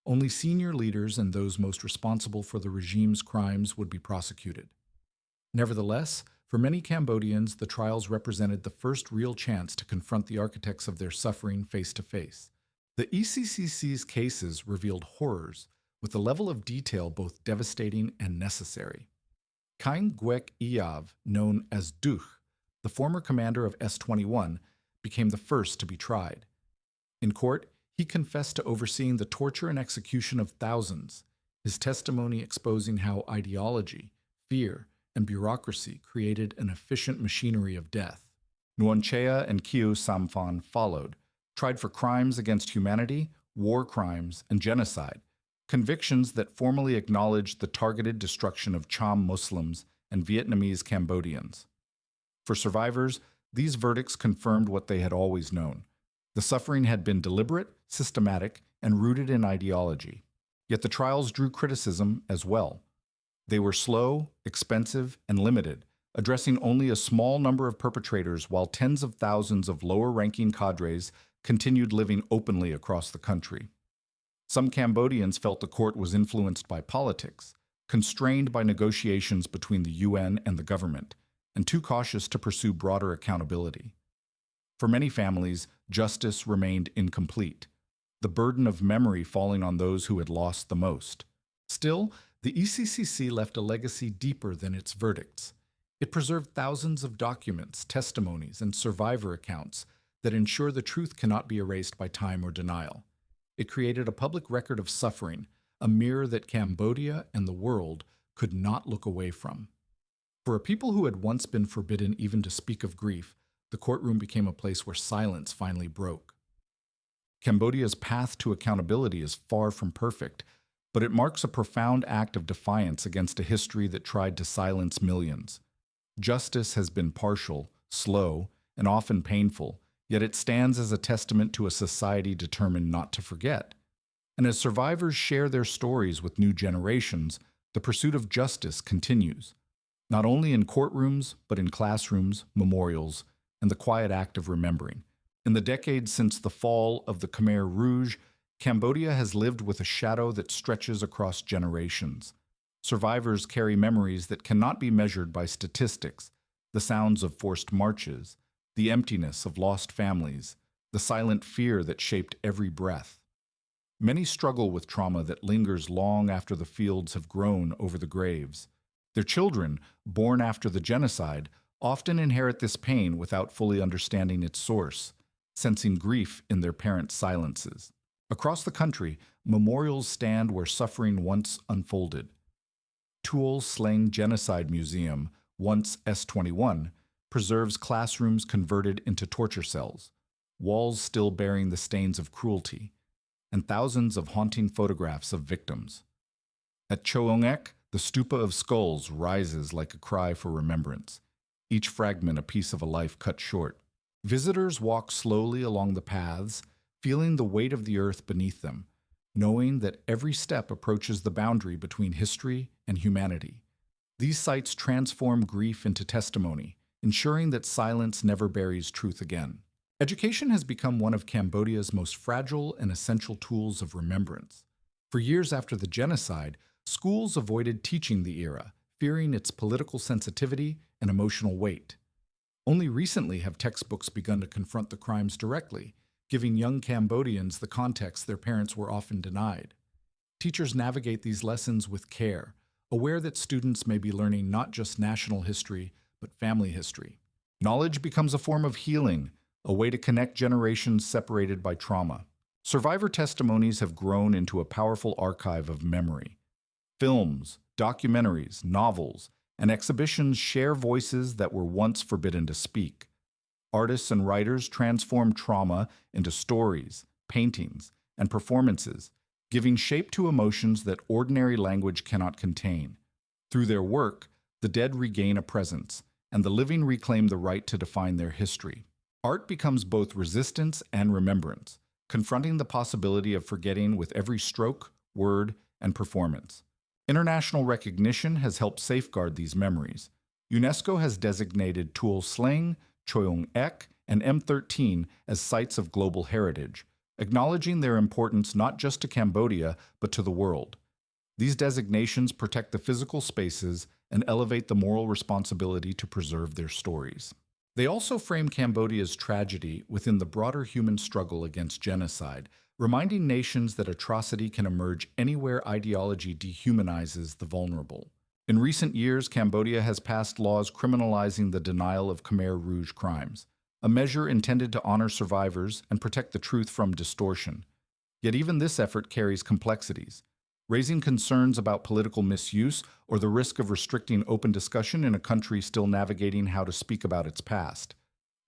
Only senior leaders and those most responsible for the regime's crimes would be prosecuted. Nevertheless, for many Cambodians, the trials represented the first real chance to confront the architects of their suffering face to face. The ECCC's cases revealed horrors, with a level of detail both devastating and necessary. Kaing Guek Iav, known as Duch, the former commander of S-21, became the first to be tried. In court, he confessed to overseeing the torture and execution of thousands, his testimony exposing how ideology, fear, and bureaucracy created an efficient machinery of death. Nguyen Chea and Khieu Samphan followed, tried for crimes against humanity, war crimes, and genocide, convictions that formally acknowledged the targeted destruction of Cham Muslims and Vietnamese Cambodians. For survivors, these verdicts confirmed what they had always known. The suffering had been deliberate, systematic, and rooted in ideology. Yet the trials drew criticism as well. They were slow, expensive, and limited, addressing only a small number of perpetrators while tens of thousands of lower-ranking cadres continued living openly across the country. Some Cambodians felt the court was influenced by politics, constrained by negotiations between the UN and the government, and too cautious to pursue broader accountability. For many families, justice remained incomplete, the burden of memory falling on those who had lost the most. Still, the ECCC left a legacy deeper than its verdicts. It preserved thousands of documents, testimonies, and survivor accounts that ensure the truth cannot be erased by time or denial. It created a public record of suffering, a mirror that Cambodia and the world could not look away from. For a people who had once been forbidden even to speak of grief, the courtroom became a place where silence finally broke. Cambodia's path to accountability is far from perfect, but it marks a profound act of defiance against a history that tried to silence millions. Justice has been partial, slow, and often painful, yet it stands as a testament to a society determined not to forget. And as survivors share their stories with new generations, the pursuit of justice continues, not only in courtrooms, but in classrooms, memorials, and the quiet act of remembering. In the decades since the fall of the Khmer Rouge, Cambodia has lived with a shadow that stretches across generations. Survivors carry memories that cannot be measured by statistics, the sounds of forced marches, the emptiness of lost families, the silent fear that shaped every breath. Many struggle with trauma that lingers long after the fields have grown over the graves. Their children, born after the genocide, often inherit this pain without fully understanding its source, sensing grief in their parents' silences. Across the country, memorials stand where suffering once unfolded. Tuol Sleng Genocide Museum, once S21, preserves classrooms converted into torture cells, walls still bearing the stains of cruelty, and thousands of haunting photographs of victims. At Choongek, the stupa of skulls rises like a cry for remembrance, each fragment a piece of a life cut short. Visitors walk slowly along the paths, feeling the weight of the earth beneath them, knowing that every step approaches the boundary between history and humanity. These sites transform grief into testimony, ensuring that silence never buries truth again. Education has become one of Cambodia's most fragile and essential tools of remembrance. For years after the genocide, schools avoided teaching the era, fearing its political sensitivity and emotional weight. Only recently have textbooks begun to confront the crimes directly, giving young Cambodians the context their parents were often denied. Teachers navigate these lessons with care, aware that students may be learning not just national history, but family history. Knowledge becomes a form of healing, a way to connect generations separated by trauma. Survivor testimonies have grown into a powerful archive of memory. Films, documentaries, novels, and exhibitions share voices that were once forbidden to speak. Artists and writers transform trauma into stories, paintings, and performances, giving shape to emotions that ordinary language cannot contain. Through their work, the dead regain a presence, and the living reclaim the right to define their history. Art becomes both resistance and remembrance, confronting the possibility of forgetting with every stroke, word, and performance. International recognition has helped safeguard these memories. UNESCO has designated Tuol Sleng, Choeung Ek, and M13 as sites of global heritage, acknowledging their importance not just to Cambodia, but to the world. These designations protect the physical spaces and elevate the moral responsibility to preserve their stories. They also frame Cambodia's tragedy within the broader human struggle against genocide, reminding nations that atrocity can emerge anywhere ideology dehumanizes the vulnerable. In recent years, Cambodia has passed laws criminalizing the denial of Khmer Rouge crimes, a measure intended to honor survivors and protect the truth from distortion. Yet even this effort carries complexities, raising concerns about political misuse or the risk of restricting open discussion in a country still navigating how to speak about its past.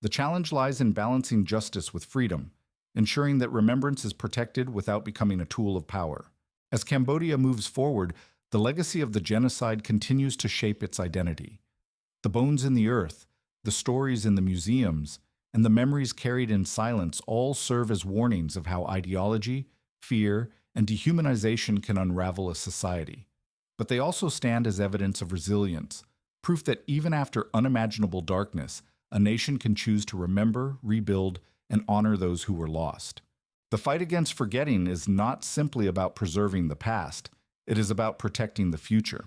The challenge lies in balancing justice with freedom, ensuring that remembrance is protected without becoming a tool of power. As Cambodia moves forward, the legacy of the genocide continues to shape its identity. The bones in the earth, the stories in the museums, and the memories carried in silence all serve as warnings of how ideology, fear, and dehumanization can unravel a society. But they also stand as evidence of resilience, proof that even after unimaginable darkness, a nation can choose to remember, rebuild, and honor those who were lost. The fight against forgetting is not simply about preserving the past, it is about protecting the future.